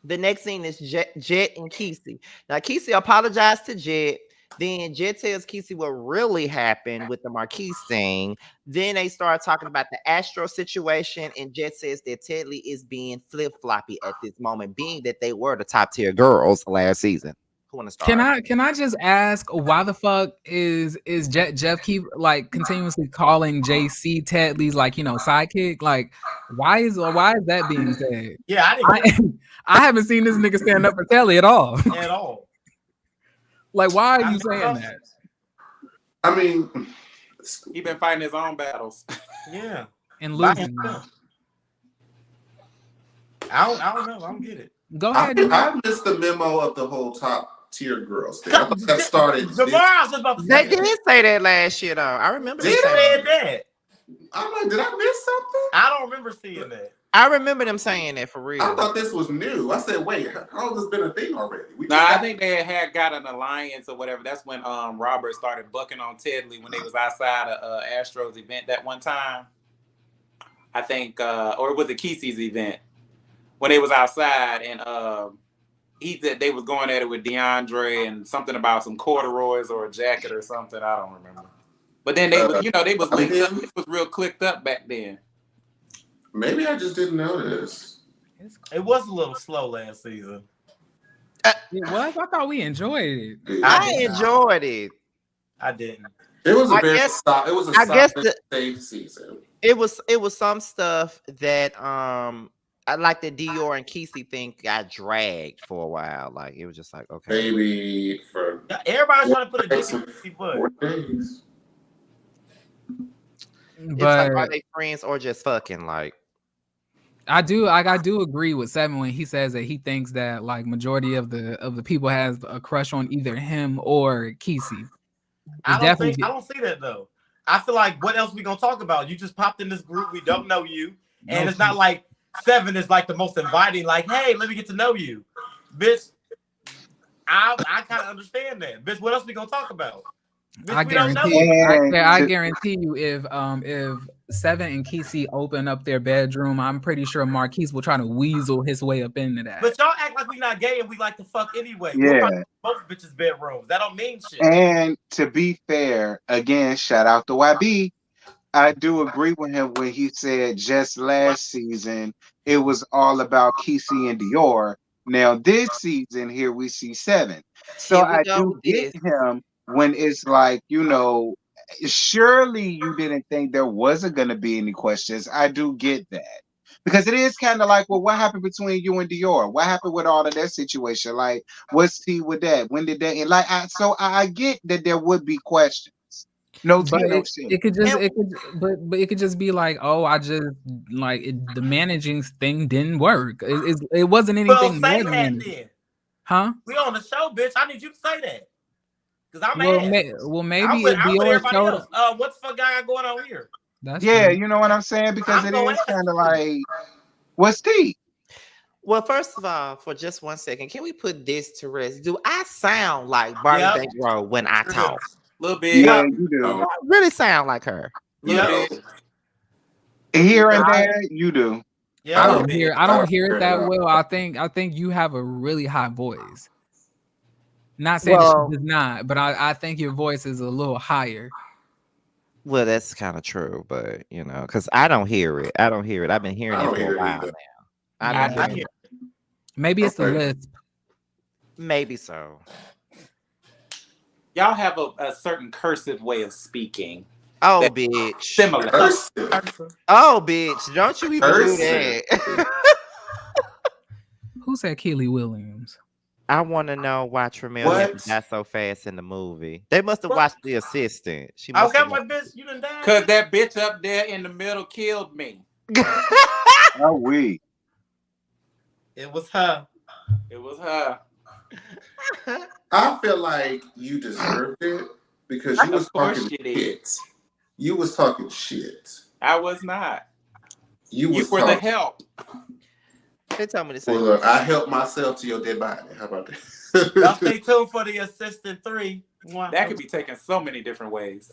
The next scene is Jet and Kesey. Now, Kesey apologized to Jet. Then Jet tells Kesey what really happened with the Marquise thing. Then they start talking about the Astro situation, and Jet says that Tedley is being flip floppy at this moment, being that they were the top tier girls last season. Who want to start? Can I just ask why the fuck is Jeff keep like continuously calling JC Tedley's like sidekick? Like why is that being said? Yeah, I didn't get I haven't seen this nigga stand up for Telly at all. it at all. Like why are I you never saying know. that? I mean, He been fighting his own battles. Yeah. And By losing. himself. I don't know. I don't get it. Go I, ahead. Dude. I missed the memo of the whole top tier girls thing. I thought that started. Jamar, I was just about to They say did that. say that last year, though. I remember them Did saying Said that. that. I'm like, did I miss something? I don't remember seeing that. I remember them saying that for real. I thought this was new. I said, wait, how has this been a thing already? Nah, I think they had got an alliance or whatever. That's when Robert started bucking on Tedley when they was outside of Astro's event that one time. I think, or was it Kesey's event when they was outside and he said they was going at it with DeAndre and something about some corduroys or a jacket or something. I don't remember. But then they was, they was linked up. It was real clicked up back then. Maybe I just didn't notice. It was a little slow last season. It was. I thought we enjoyed it. I enjoyed it. I didn't. It was a I very guess- solid, it was a I guess solid, safe season. It was some stuff that I like the Dior and Kesey thing got dragged for a while. Like it was just like okay. Maybe for Yeah, everybody's trying to put a dick in Kesey butt. 4 days. It's like are But they friends or just fucking like I do agree with Seven when he says that he thinks that like majority of the people has a crush on either him or Kesey. I don't see that though. I feel like what else we gonna talk about? You just popped in this group, we don't know you, and it's not like Seven is like the most inviting. Like, hey, let me get to know you, bitch. I kind of understand that, bitch. What else we gonna talk about? Bitch, I we don't know guarantee you. I guarantee you if Seven and Kesey open up their bedroom, I'm pretty sure Marquise will try to weasel his way up into that. But y'all act like we not gay and we like to fuck anyway. Yeah. We're probably both bitches' bedrooms. That don't mean shit. And to be fair, again, shout out to YB. I do agree with him when he said just last season it was all about Kesey and Dior. Now this season here we see Seven. So Here we I go do with get this. him when it's like, surely you didn't think there wasn't going to be any questions. I do get that. Because it is kind of like, well, what happened between you and Dior? What happened with all of that situation? Like, what's tea with that? When did that? And like, I get that there would be questions. No tea, But no shit. it could just be like, oh, I just like the managing thing didn't work. It wasn't anything Well, say more that than then. huh? We on the show, bitch. I need you to say that. Because I'm ass. Maybe I'm with if Dior everybody showed else. What the fuck I got going on here? that's Yeah, true. you know what I'm saying? Because I'm it gonna is ask kind of you. like, what's tea? well, first of all, for just 1 second, can we put this to rest? Do I sound like Barney Yep. Bankroll when I talk? Little bit. Yeah, you do. I really sound like her. Little Yeah. bit. Here and there, you do. Yeah, I a don't little bit. hear it that well. I think you have a really high voice. Not saying that she does not, but I think your voice is a little higher. Well, that's kind of true, but because I don't hear it. I've been hearing I it don't for hear a it while either. now. I don't I hear hear. it. Maybe it's the Okay. lisp. Maybe so. Y'all have a certain cursive way of speaking. Oh, That- bitch. Similar. Cursive. Oh, bitch. Don't you even do Cursive. that. Who said Keely Williams? I want to know why Tramiel What? had to die so fast in the movie. They must have What? watched The Assistant. She I must got have my watched- bitch. You done died. Because that bitch up there in the middle killed me. Oh, we. It was her. It was her. I feel like you deserved it because you was Of course talking you did. shit. You was talking shit. I was not. You You was were the talking. help. They told me the Well, same. look, I helped myself to your dead body. How about Y'all stay that? tuned for the assistant 3. That could be taken so many different ways.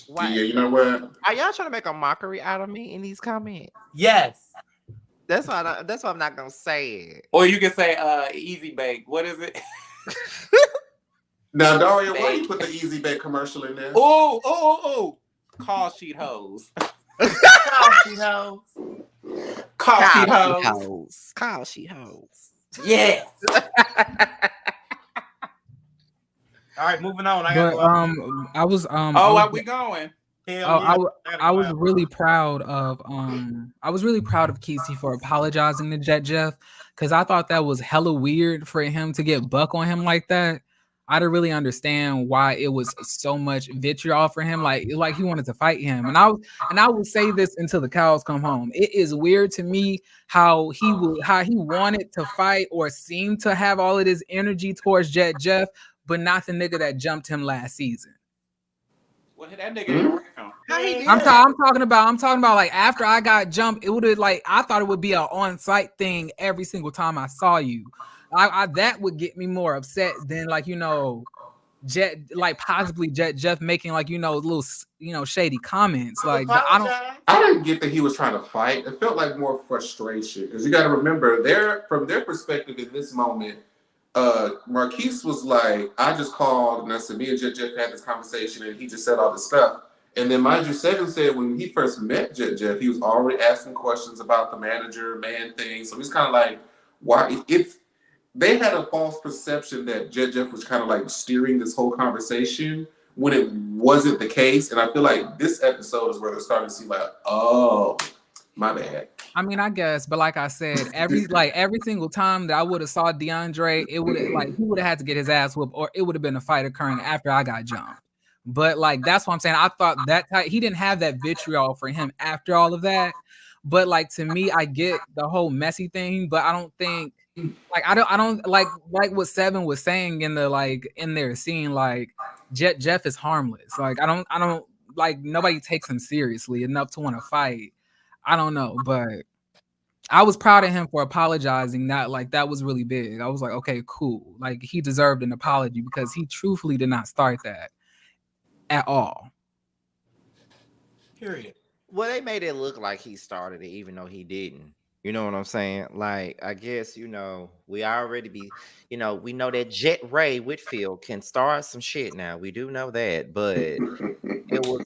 Why? Yeah, you know what? Are y'all trying to make a mockery out of me in these comments? Yes. That's why I'm not gonna say it. Or you can say easy bake. What is it? Now, Daria, why you put the Easy Bake commercial in there? Oh. Call sheet hoes. Call she knows. Call sheet she hoes. hoes. Call she hoes. Yes. All right, moving on. I But got I was Oh, where we going? hell I, yeah. I was really proud of Kesey for apologizing to Jet Jeff, because I thought that was hella weird for him to get buck on him like that. I didn't really understand why it was so much vitriol for him, like he wanted to fight him. And I will say this until the cows come home. It is weird to me how he wanted to fight or seemed to have all of this energy towards Jet Jeff, but not the nigga that jumped him last season. Well, that nigga ain't around. How he did Yeah. that? I'm talking about like after I got jumped, it would have like I thought it would be an on-site thing every single time I saw you. I that would get me more upset than like Jet like possibly Jet Jeff making like little shady comments like I don't. I didn't get that he was trying to fight. It felt like more frustration because you got to remember, from their perspective in this moment, Marquise was like, I just called and I said, me and Jet Jeff had this conversation and he just said all this stuff. And then mind you, Seven said when he first met Jet Jeff, he was already asking questions about the manager man thing. So he's kind of like, why? If they had a false perception that Jet Jeff was kind of like steering this whole conversation when it wasn't the case. And I feel like this episode is where they're starting to see like, oh, my bad. I mean, I guess, but like I said, every single time that I would have saw DeAndre, it would have he would have had to get his ass whooped, or it would have been a fight occurring after I got jumped. But like that's what I'm saying. I thought that he didn't have that vitriol for him after all of that. But like to me, I get the whole messy thing, but I don't think like I don't like what Seven was saying in their scene, like Jet Jeff is harmless. Like I don't like nobody takes him seriously enough to want to fight. I don't know, but I was proud of him for apologizing. That was really big. I was like, okay, cool. Like he deserved an apology because he truthfully did not start that at all. Period. Well, they made it look like he started it, even though he didn't. You know what I'm saying? Like, I guess, we already we know that Jet Ray Whitfield can start some shit now. We do know that, but it was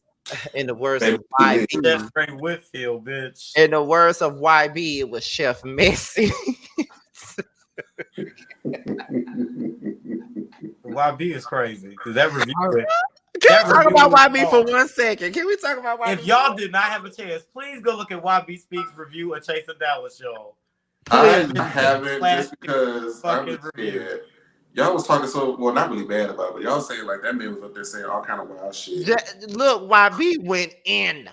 in the words of YB. Jet Ray Whitfield, bitch. In the words of YB, it was Chef Messi. YB is crazy because that review. Can we talk about YB for 1 second? Can we talk about YB? If y'all did not have a chance, please go look at YB Speaks review of Chase and Dallas, y'all. I haven't just because I'm scared. Y'all was talking not really bad about it, but y'all saying like that man was up there saying all kind of wild shit. Look, YB went in.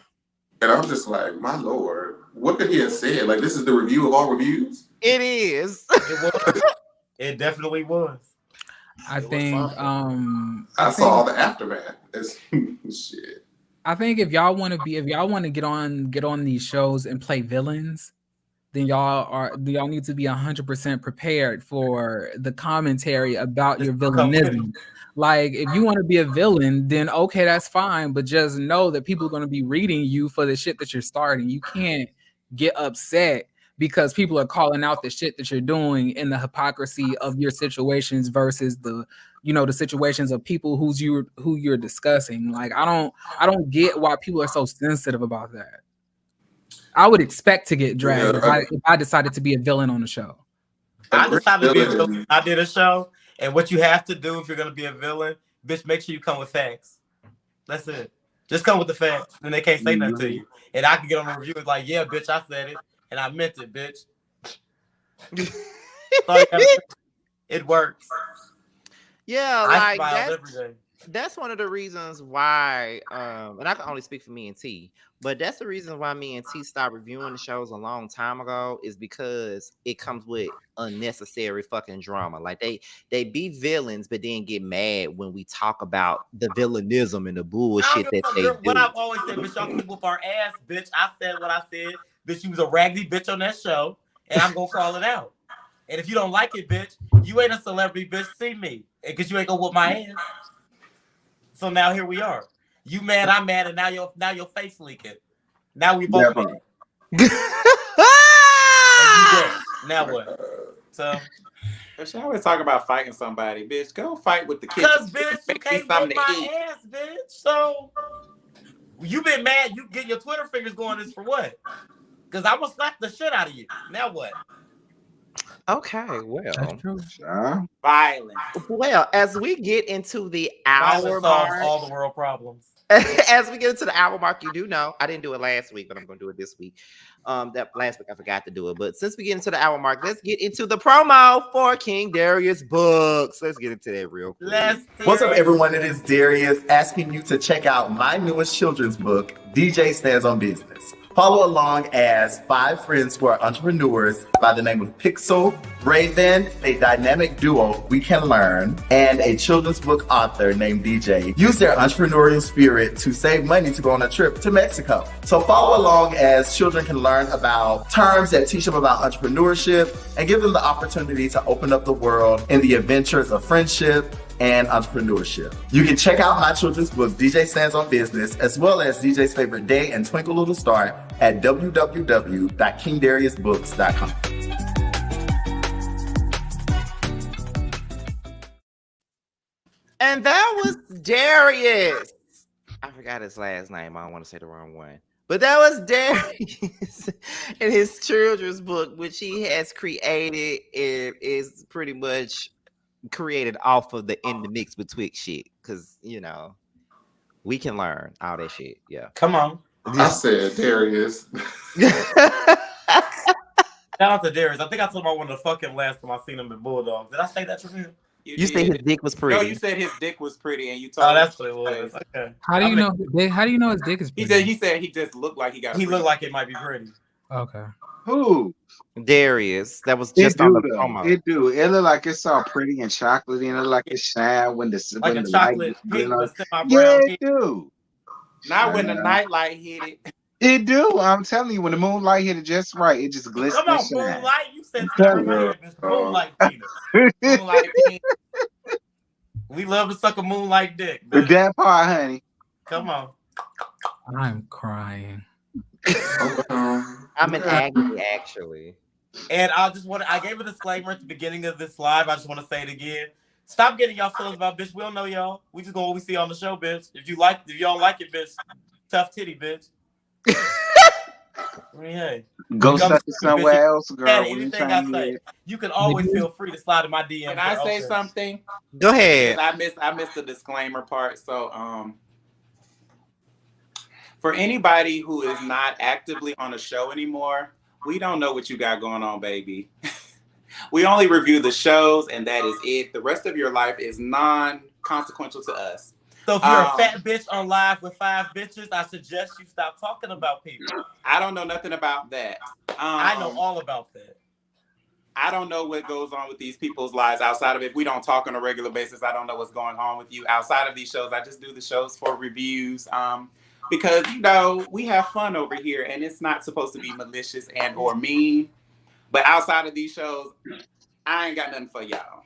And I'm just like, my lord, what could he have said? Like, this is the review of all reviews? It is. It was. It definitely was. I think I saw all the aftermath. It's shit. I think if y'all want to get on these shows and play villains, then y'all need to be 100% prepared for the commentary about your villainism. Like if you want to be a villain, then okay, that's fine, but just know that people are going to be reading you for the shit that you're starting. You can't get upset because people are calling out the shit that you're doing and the hypocrisy of your situations versus the situations of people who you're discussing. Like I don't get why people are so sensitive about that. I would expect to get dragged if I decided to be a villain on the show. I decided to be a villain. I did a show, and what you have to do if you're gonna be a villain, bitch, make sure you come with facts. That's it. Just come with the facts, and they can't say nothing to you. And I can get on the review and like, yeah, bitch, I said it, and I meant it, bitch. It works. Yeah, I like smile that's every day. That's one of the reasons why, and I can only speak for me and T, but that's the reason why me and T stopped reviewing the shows a long time ago, is because it comes with unnecessary fucking drama. Like they be villains, but then get mad when we talk about the villainism and the I don't bullshit give a that fuck, they girl. What do. I've always said, bitch, y'all keep whoop our ass, bitch. I said what I said, bitch. You was a raggedy bitch on that show, and I'm gonna call it out. And if you don't like it, bitch, you ain't a celebrity, bitch. See me, because you ain't gonna whoop my ass. So now here we are. You mad, I'm mad, and now your face leaking. Now we both Definitely. mad. And you wet. Now what? So, She always talk about fighting somebody, bitch. Go fight with the kids. cause bitch, you Make me can't something whoop to my eat. ass, bitch. So you been mad. You get your Twitter fingers going. This for what? Cause I'm gonna slap the shit out of you. Now what? Okay, That's well. true. Violence. Well, as we get into the Violence hour solves mark, all the world problems. as we get into the hour mark, you do know I didn't do it last week, but I'm gonna do it this week. That last week I forgot to do it, but since we get into the hour mark, let's get into the promo for King Darius books. Let's get into that real quick. Let's What's hear up, it. everyone? It is Darius asking you to check out my newest children's book, DJ Stands on Business. Follow along as 5 friends who are entrepreneurs by the name of Pixel, Raven, a dynamic duo we can learn, and a children's book author named DJ use their entrepreneurial spirit to save money to go on a trip to Mexico. So follow along as children can learn about terms that teach them about entrepreneurship and give them the opportunity to open up the world in the adventures of friendship and entrepreneurship. You can check out my children's book, DJ Stands on Business, as well as DJ's Favorite Day and Twinkle Little Star at www.kingdariusbooks.com. And that was Darius. I forgot his last name. I don't want to say the wrong one. But that was Darius in his children's book, which he has created. It is pretty much created off of the In the Mix betwixt shit. Because, we can learn all that shit. Yeah. Come on. I said Darius. Shout out to Darius. I think I told him I wanted to fuck him last time I seen him in Bulldogs. Did I say that to him? You said his dick was pretty. No, you said his dick was pretty, and you told. Oh, that's what it was. Okay. How do you know? How do you know his dick is He pretty? said he just looked like he got. He looked like it might be pretty. Okay. Who? Darius. That was It just on do the though. promo. It do. It look like it's all pretty and chocolatey, and it look like it shine when the Like when a the light chocolate is pink on. with semi-brown. Yeah, Yeah, it do. Not when the nightlight hit it. It do. I'm telling you, when the moonlight hit it just right, it just glistens Come and on, shine. Moonlight. You said Tell to you. Moonlight penis. Moonlight pink. We love to suck a moonlight dick. Bitch. That part, honey. Come on. I'm crying. I'm in agony, actually. And I gave a disclaimer at the beginning of this live. I just want to say it again. Stop getting y'all feelings about bitch. We don't know y'all. We just go what we see on the show, bitch. If you don't like it, bitch, tough titty, bitch. I mean, hey. Go suck it somewhere else, girl. Anything I say, you can always feel free to slide in my DM. Can I say something? Go ahead. I missed the disclaimer part. So for anybody who is not actively on a show anymore, we don't know what you got going on, baby. We only review the shows, and that is it. The rest of your life is non-consequential to us. So if you're a fat bitch on live with 5 bitches, I suggest you stop talking about people. I don't know nothing about that. I know all about that. I don't know what goes on with these people's lives outside of it. If we don't talk on a regular basis, I don't know what's going on with you outside of these shows. I just do the shows for reviews because, we have fun over here, and it's not supposed to be malicious and or mean. But outside of these shows, I ain't got nothing for y'all.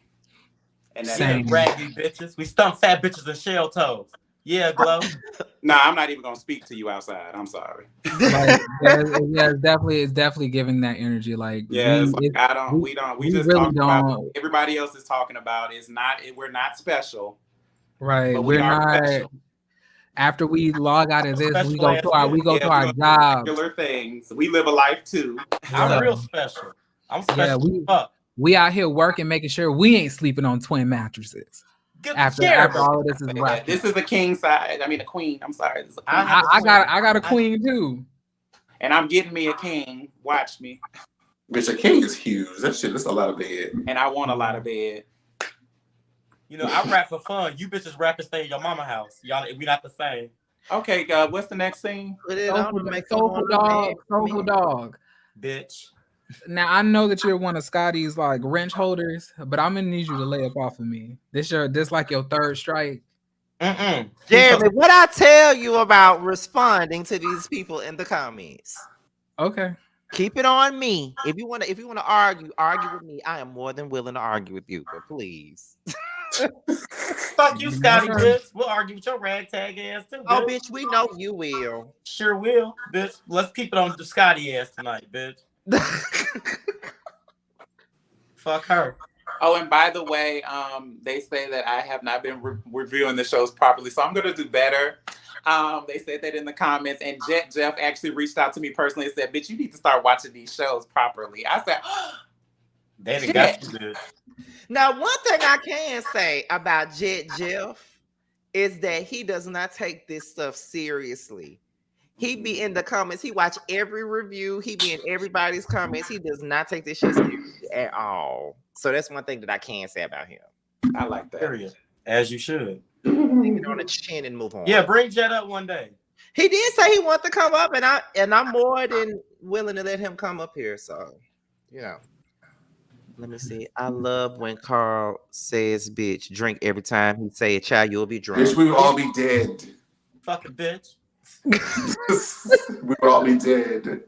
And that's raggedy bitches. We stump fat bitches and shell toes. Yeah, Glow. No, I'm not even gonna speak to you outside. I'm sorry. It's definitely giving that energy. Like we just really talk about what everybody else is talking about. We're not special. Right. We're not special. After we log out of this, we go to our jobs. Regular things. We live a life too. I'm real special. I'm special. We out here working, making sure we ain't sleeping on twin mattresses. After all of this is right. This is a king side. I mean, a queen. I'm sorry. I got a queen too. And I'm getting me a king. Watch me. Bitch, a king is huge. That shit is a lot of bed. And I want a lot of bed. You know, I rap for fun. You bitches rap and stay in your mama house. Y'all, we not the same. Okay, what's the next scene? Put it on to make Soulful someone mad dog, for me. soulful dog. Bitch. Now I know that you're one of Scotty's like wrench holders, but I'm gonna need you to lay up off of me. This like your third strike. Jeremy, what I tell you about responding to these people in the comments? Okay. Keep it on me. If you want to argue with me. I am more than willing to argue with you, but please. Fuck you, Scotty, bitch. We'll argue with your ragtag ass too, bitch. Oh, bitch, we know you will. Sure will, bitch. Let's keep it on the Scotty ass tonight, bitch. Fuck her. Oh, and by the way, they say that I have not been reviewing the shows properly, so I'm gonna do better. They said that in the comments, and Jeff actually reached out to me personally and said, "Bitch, you need to start watching these shows properly." I said, "They done got you, bitch." Now, one thing I can say about Jeff is that he does not take this stuff seriously. He be in the comments. He watch every review. He be in everybody's comments. He does not take this shit seriously at all. So that's one thing that I can say about him. I like that. Period. As you should. Take it on the chin and move on. Yeah, bring Jet up one day. He did say he wanted to come up, and I'm more than willing to let him come up here. So, you know. Let me see. I love when Carl says bitch. Drink every time he say it. Child, you'll be drunk. Bitch, we would all be dead. Fucking bitch. We would all be dead.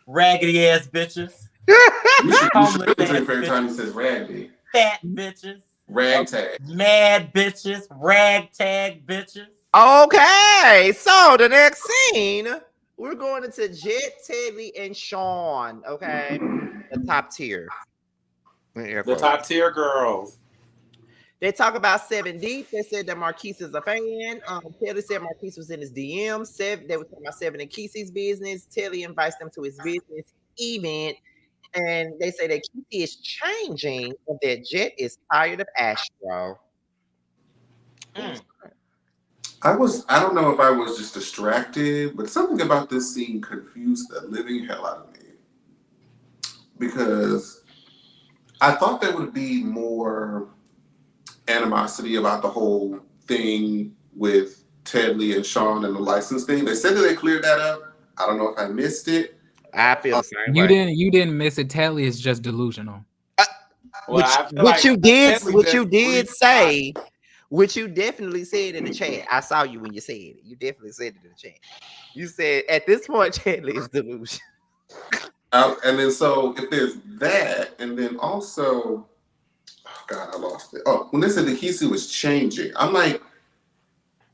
Raggedy ass bitches. You should drink every time he says raggedy. Fat bitches. Ragtag. Mad bitches. Ragtag bitches. Okay, so the next scene, we're going into Jet, Teddy, and Sean. Okay, the top tier. The top tier girls. They talk about 7 Deep. They said that Marquise is a fan. Telly said Marquise was in his DM. They were talking about 7 and Kesey's business. Telly invites them to his business event. And they say that Kesey is changing and that Jet is tired of Astro. I don't know if I was just distracted, but something about this scene confused the living hell out of me. Because I thought there would be more animosity about the whole thing with Tedley and Sean and the license thing. They said that they cleared that up. I don't know if I missed it. I feel the same way. You didn't miss it. Tedley is just delusional. Which you did say. Which you definitely said in the chat. I saw you when you said it. You definitely said it in the chat. You said at this point, Tedley is delusional. And then so if there's that, and then also, oh God, I lost it. Oh, when they said that Kesey was changing, I'm like,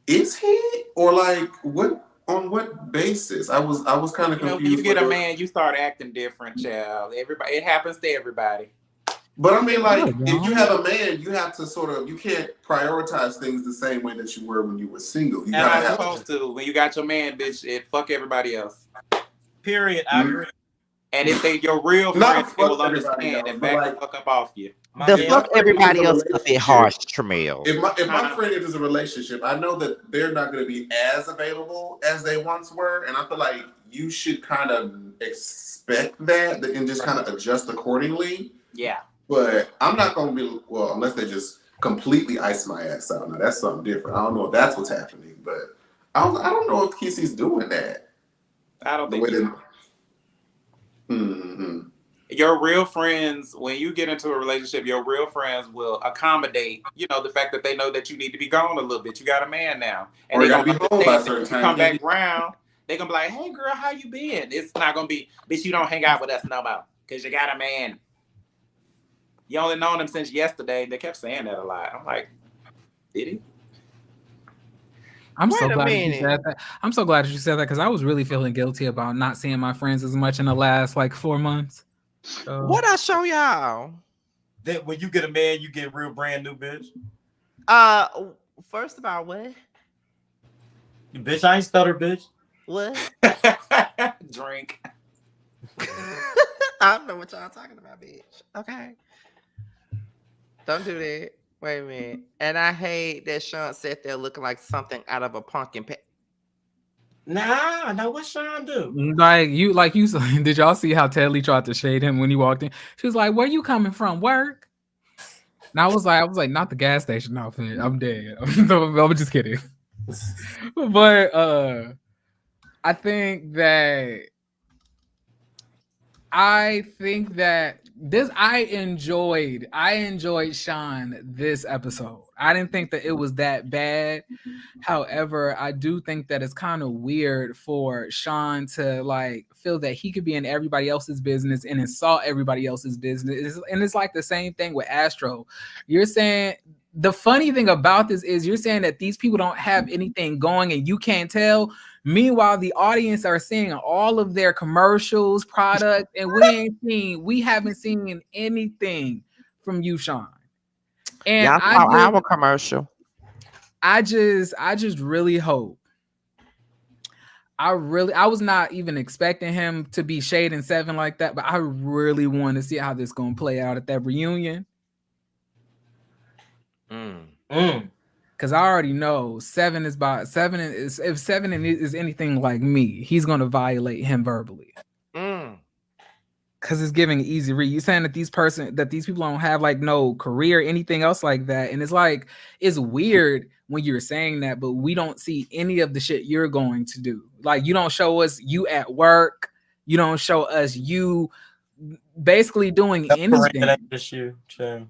is he? Or like what? On what basis? I was kind of confused. You get a man, you start acting different, child. Everybody, it happens to everybody. But I mean, like, if you have a man, you have to you can't prioritize things the same way that you were when you were single. You gotta have supposed to. When you got your man, bitch, fuck everybody else. Period. I agree. And if they your real friends, they will understand and back the fuck up off you. Fuck everybody else a bit harsh, Tramiel. If my friend enters a relationship, I know that they're not going to be as available as they once were, and I feel like you should kind of expect that and just kind of adjust accordingly. Yeah. But I'm not going to be, unless they just completely ice my ass out. Now, that's something different. I don't know if that's what's happening, but I don't know if Kesey's doing that. I don't think Your real friends, when you get into a relationship, your real friends will accommodate, the fact that they know that you need to be gone a little bit. You got a man now. And they're going to be home by a certain time. Come back around, they're going to be like, hey, girl, how you been? It's not going to be, bitch, you don't hang out with us no more because you got a man. You only known him since yesterday. They kept saying that a lot. I'm like, did he? I'm so glad that you said that. I'm so glad that you said that because I was really feeling guilty about not seeing my friends as much in the last 4 months. What I show y'all? That when you get a man, you get real brand new bitch. First of all, what? Bitch, I ain't stutter, bitch. What? Drink. I don't know what y'all talking about, bitch. Okay. Don't do that. Wait a minute. And I hate that Sean sat there looking like something out of a pumpkin patch. Nah, what Sean do? Did y'all see how Tedley tried to shade him when he walked in? She was like, where you coming from? Work? And I was like, not the gas station outfit. I'm dead. I'm just kidding. But I think that I enjoyed Sean this episode. I didn't think that it was that bad. However, I do think that it's kind of weird for Sean to like feel that he could be in everybody else's business and insult everybody else's business. And it's like the same thing with Astro. You're saying the funny thing about this is you're saying that these people don't have anything going and you can't tell. Meanwhile, the audience are seeing all of their commercials, products, and we haven't seen anything from you, Sean. And Y'all saw our commercial. I just really hope. I was not even expecting him to be shading Seven like that, but I really want to see how this gonna play out at that reunion. Because I already know Seven is if Seven is anything like me, he's gonna violate him verbally. Because it's giving easy read. You're saying that these people don't have like no career, anything else like that, and it's like it's weird when you're saying that, but we don't see any of the shit you're going to do. Like you don't show us you at work. You don't show us you basically doing anything. That ain't just you, Jay.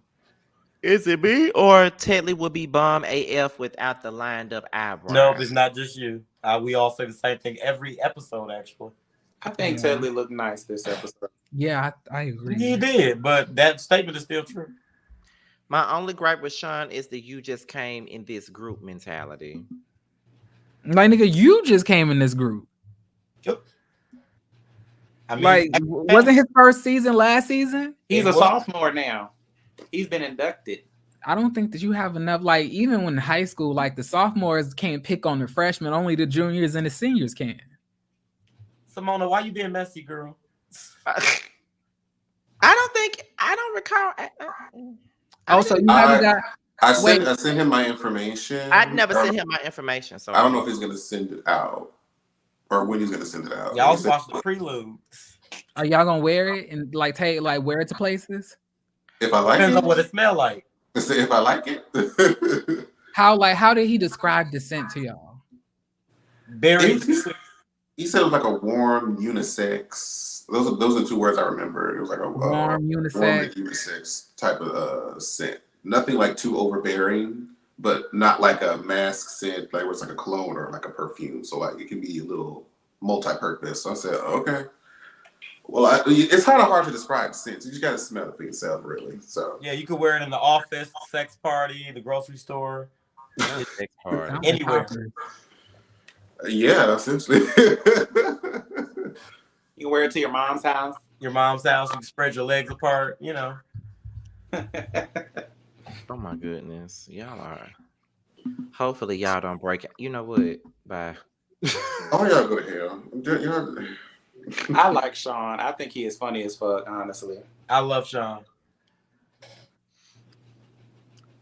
Is it me or Tedley will be bomb AF without the lined up eyebrows? No, it's not just you. We all say the same thing every episode, actually. I think Tedley looked nice this episode. Yeah, I agree. He did, but that statement is still true. My only gripe with Sean is that you just came in this group mentality. Like, nigga, you just came in this group. Yep. I mean, like, wasn't his first season last season? He's a sophomore now. He's been inducted. I don't think that you have enough. Like, even when in high school, like the sophomores can't pick on the freshmen, only the juniors and the seniors can. Simona, why you being messy, girl? I don't recall. Also, you haven't got. I sent him my information. I'd never sent him my information, so I don't know if he's gonna send it out or when he's gonna send it out. Y'all watch the prelude. Are y'all gonna wear it and like wear it to places? If I like Depends it, on what it smell like. If I like it. How did he describe the scent to y'all? Berry. He said it was like a warm unisex. Those are two words I remember. It was like a warm unisex type of scent. Nothing like too overbearing, but not like a mask scent, like where it's like a cologne or like a perfume. So like it can be a little multi-purpose. So I said, okay. Well, it's kind of hard to describe scents. You just got to smell it for yourself, really. So yeah, you could wear it in the office, sex party, the grocery store, sex party, anywhere. Yeah, essentially. You can wear it to your mom's house. Your mom's house. You can spread your legs apart. You know. Oh my goodness, y'all are. Hopefully, y'all don't break it. You know what? Bye. Oh, y'all go to hell. I like Sean. I think he is funny as fuck, honestly. I love Sean.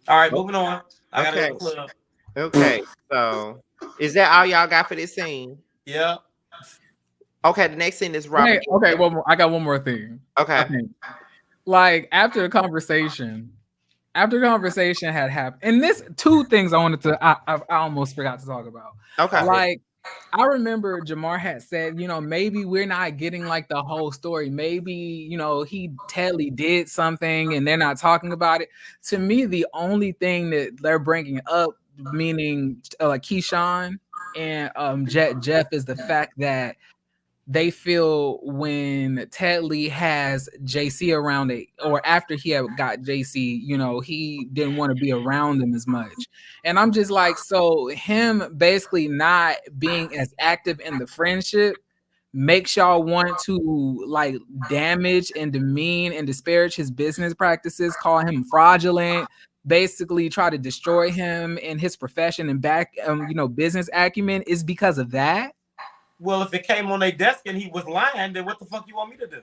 All right, moving on. I got a clip. Okay, so is that all y'all got for this scene? Yeah. Okay, the next scene is Robert. Okay, one more. I got one more thing. Okay. Like after the conversation had happened, and this two things I almost forgot to talk about. Okay. Like I remember Jamar had said, maybe we're not getting like the whole story. Maybe, Tedley did something and they're not talking about it. To me, the only thing that they're bringing up, meaning like Keyshawn and Jeff, is the fact that they feel when Tedley has JC around it, or after he had got JC, he didn't want to be around them as much. And I'm just like, so him basically not being as active in the friendship makes y'all want to like damage and demean and disparage his business practices, call him fraudulent, basically try to destroy him in his profession and business acumen is because of that. Well, if it came on their desk and he was lying, then what the fuck you want me to do?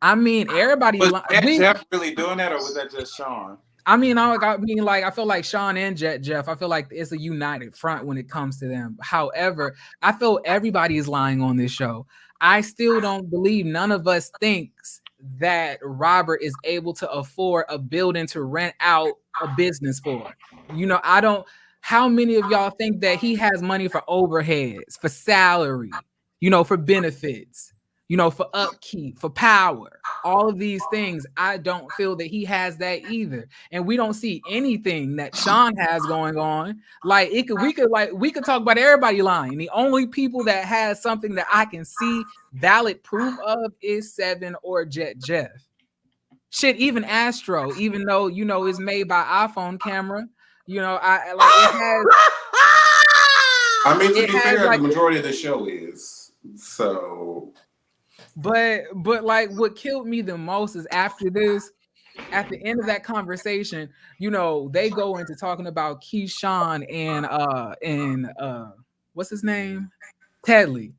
I mean, everybody. Was Jeff really doing that, or was that just Sean? I mean, I feel like Sean and Jeff. I feel like it's a united front when it comes to them. However, I feel everybody is lying on this show. I still don't believe none of us thinks that Robert is able to afford a building to rent out a business for. I don't. How many of y'all think that he has money for overheads, for salary, for benefits, for upkeep, for power, all of these things? I don't feel that he has that either. And we don't see anything that Sean has going on. Like we could talk about everybody lying. The only people that has something that I can see valid proof of is Seven or Jet Jeff. Shit, even Astro, even though it's made by iPhone camera, I like it has. I mean, to It be has fair, like, the majority of the show is so. but like what killed me the most is after this, at the end of that conversation, they go into talking about Keyshawn and what's his name? Tedley.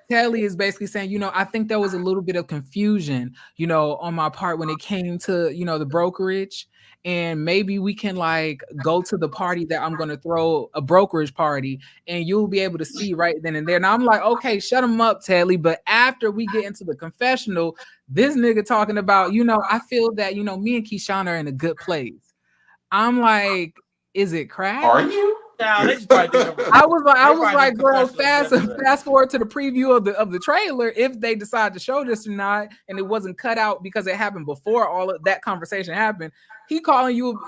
Tedley is basically saying, I think there was a little bit of confusion, on my part when it came to, the brokerage. And maybe we can like go to the party that I'm going to throw, a brokerage party, and you'll be able to see right then and there. And I'm like, okay, shut him up, Tedley. But after we get into the confessional, this nigga talking about, I feel that, me and Keyshawn are in a good place. I'm like, is it crack? Are you? Now, they just probably think I was like, bro, confessional fast forward to the preview of the trailer if they decide to show this or not, and it wasn't cut out because it happened before all of that conversation happened. He calling you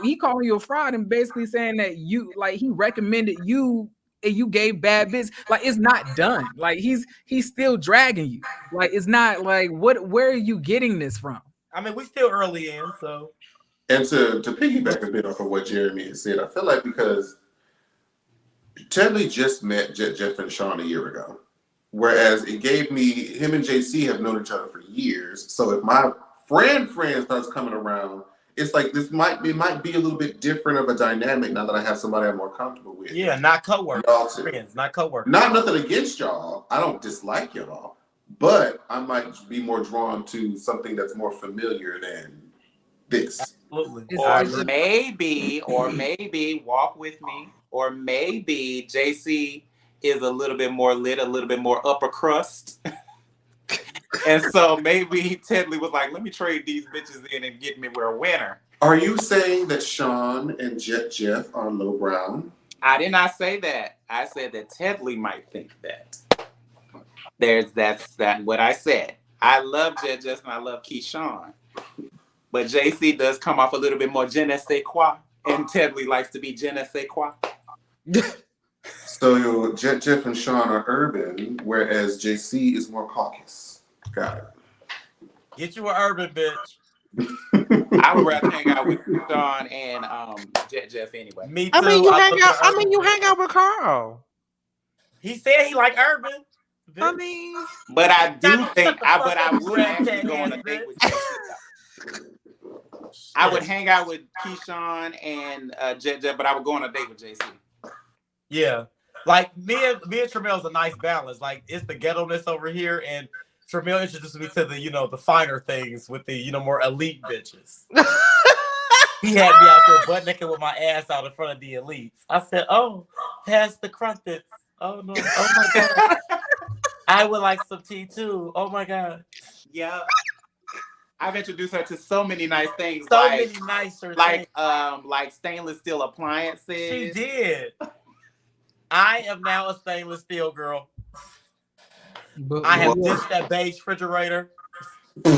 a fraud and basically saying that he recommended you and you gave bad business. Like, it's not done. Like, he's still dragging you. Like, it's not like, where are you getting this from? I mean, we still early in, so. And to piggyback a bit off of what Jeremy has said, I feel like because Tedley just met Jeff and Sean a year ago, whereas it gave me, him and JC have known each other for years. So if my friend starts coming around, it's like it might be a little bit different of a dynamic now that I have somebody I'm more comfortable with. Yeah, not co-workers, friends, not co-workers. Not nothing against y'all. I don't dislike y'all, but I might be more drawn to something that's more familiar than this. Absolutely. Or maybe walk with me. Or maybe JC is a little bit more lit, a little bit more upper crust. And so maybe Tedley was like, let me trade these bitches in and get me a winner. Are you saying that Sean and Jeff are low brown? I did not say that. I said that Tedley might think that. That's what I said. I love Jeff and I love Keyshawn. But JC does come off a little bit more je ne sais quoi. And Tedley likes to be je ne sais quoi. So Jeff and Sean are urban, whereas JC is more caucus. Got it. Get you an urban bitch. I would rather hang out with Sean and Jeff anyway. Me too. I mean, you hang out with Carl. He said he like urban. Bitch. I mean, but I do think I would actually go on a date with JC. I would hang out with Keyshawn and Jeff, but I would go on a date with JC. Yeah, like me and Tramel's a nice balance. Like, it's the ghetto-ness over here, and Tramel introduced me to the the finer things with the more elite bitches. He had me out there butt naked with my ass out in front of the elites. I said, "Oh, pass the crumpets." Oh no! Oh my god! I would like some tea too. Oh my god! Yeah. I've introduced her to so many nice things. So many nicer things. Like stainless steel appliances. She did. I am now a stainless steel girl. I have ditched that beige refrigerator. And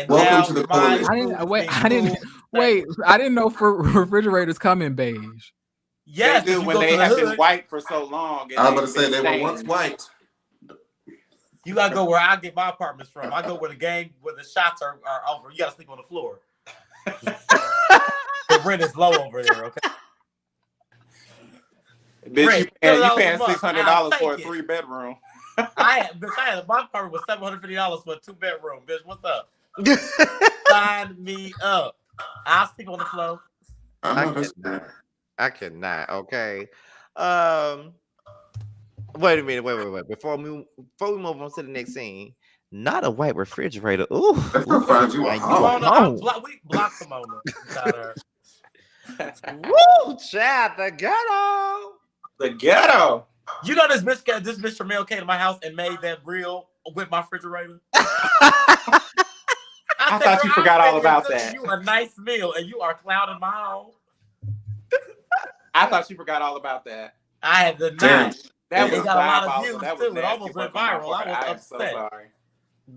welcome to the I didn't know refrigerators come in beige. Yes, they do when they have been white for so long. I was about to say they were once white. You gotta go where I get my apartments from. I go where the shots are over. You gotta sleep on the floor. The rent is low over there, okay? Bitch, you paying $600 for a 3-bedroom. My apartment was $750 for a 2-bedroom. Bitch, what's up? Sign me up. I'll sleep on the floor. I cannot. Okay. Wait a minute. Wait. Before we move on to the next scene, not a white refrigerator. Ooh. That's gonna find you a home. We blocked the moment. Woo, Chad, the ghetto. The ghetto. You know this bitch Mel came to my house and made that grill with my refrigerator. I thought you forgot all about that. You a nice meal and you are clouding my home. I thought you forgot all about that. I had the night. That was got a lot of diabolical. views That was too. It almost went viral. I was upset. So sorry.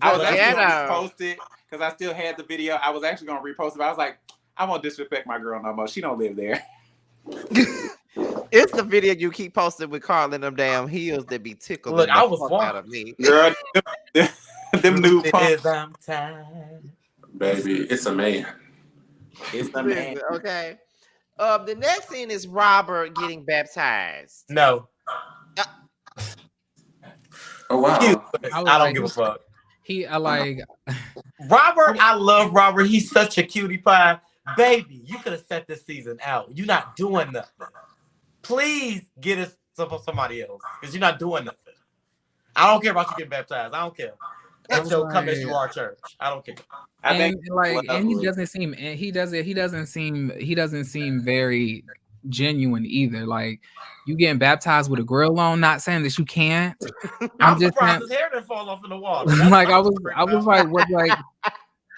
I was actually going to repost it because I still had the video. I was actually going to repost it, but I was like, I won't disrespect my girl no more. She don't live there. It's the video you keep posting with Carl in them damn heels that be tickling. Look, I was out of me. Girl, them new pumps. Baby, it's a man. It's a man. Okay. The next thing is Robert getting baptized. No. Oh wow. I don't give a fuck. Robert. I love Robert. He's such a cutie pie. Baby, you could have set this season out. You're not doing nothing. Please get us somebody else because you're not doing nothing. I don't care about you getting baptized. I don't care. Come as you are, church. I don't care. And he doesn't seem very genuine either. Like, you getting baptized with a grill on, not saying that you can't. I'm just surprised his hair didn't fall off in the water. Like I was like, what, like,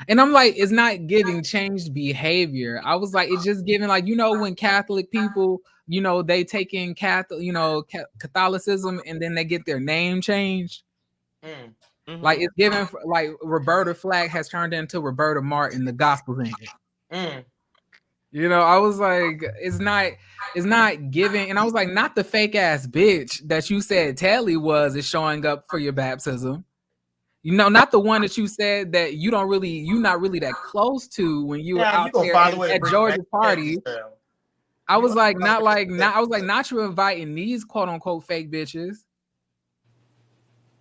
and I'm like, it's not giving changed behavior. I was like, it's just giving, like, when Catholic people, they take in Catholicism and then they get their name changed. Mm-hmm. Like, it's given, like, Roberta Flack has turned into Roberta Martin, the gospel singer. I was like, it's not giving, and I was like, not the fake ass bitch that you said Telly is showing up for your baptism. Not the one that you said that you're not really that close to when you were out there at George's party. I was like, not you inviting these quote unquote fake bitches.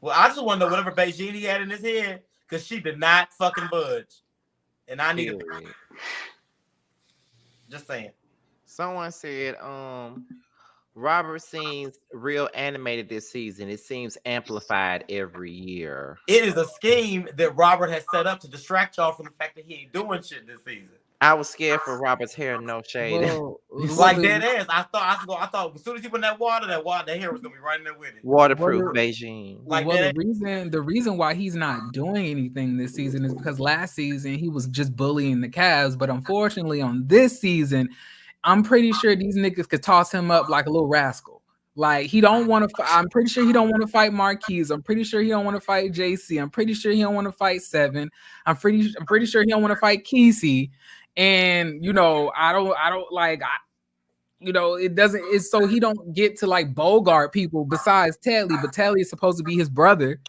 Well, I just want to know whatever Beijing he had in his head, because she did not fucking budge. And I need to. Just saying. Someone said, Robert seems real animated this season. It seems amplified every year. It is a scheme that Robert has set up to distract y'all from the fact that he ain't doing shit this season. I was scared for Robert's hair, no shade. Like dead ass. I thought as soon as he put in that water, the hair was gonna be right in there with it. Waterproof Beijing. Like, the reason why he's not doing anything this season is because last season he was just bullying the Cavs, but unfortunately on this season, I'm pretty sure these niggas could toss him up like a little rascal. Like, he don't want to. I'm pretty sure he don't want to fight Marquise. I'm pretty sure he don't want to fight JC. I'm pretty sure he don't want to fight Seven. I'm pretty sure he don't want to fight Kesey. And I don't like. It doesn't. It's so he don't get to like Bogart people besides Telly, but Telly is supposed to be his brother.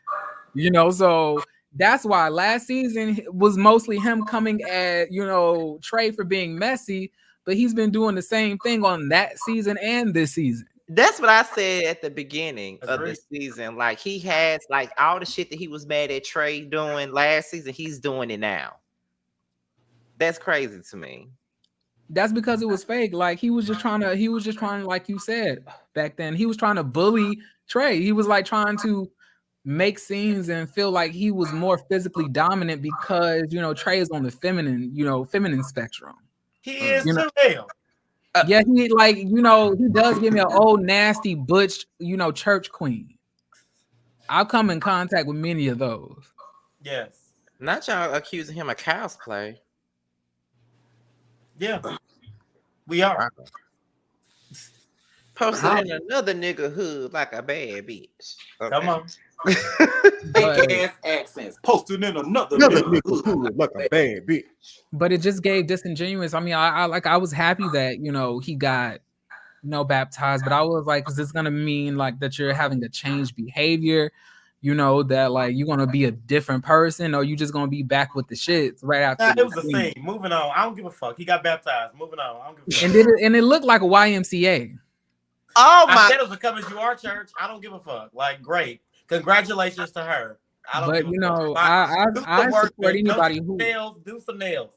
So that's why last season was mostly him coming at Trey for being messy. But he's been doing the same thing on that season and this season. That's what I said at the beginning of the season. Like, he has like all the shit that he was mad at Trey doing last season, he's doing it now. That's crazy to me. That's because it was fake. Like, he was just trying to, like you said back then, he was trying to bully Trey. He was like trying to make scenes and feel like he was more physically dominant because Trey is on the feminine spectrum. He is too damn. Yeah, he he does give me an old nasty butch, church queen. I've come in contact with many of those. Yes. Not y'all accusing him of cosplay. Yeah. We are. Posted in another nigga hood like a bad bitch. Okay. Come on. Fake ass accents. Posted in another nigga hood like a bad bitch. But it just gave disingenuous. I mean, I was happy that he got baptized, but I was like, is this gonna mean like that you're having a changed behavior? That like you're gonna be a different person, or you just gonna be back with the shits right after? It was a scene. Moving on. I don't give a fuck. He got baptized. Moving on. I don't give a fuck. And it looked like a YMCA. Oh my! I said it was a Come As You Are church. I don't give a fuck. Like, great. Congratulations to her. I don't give a fuck. I support anybody who do some nails.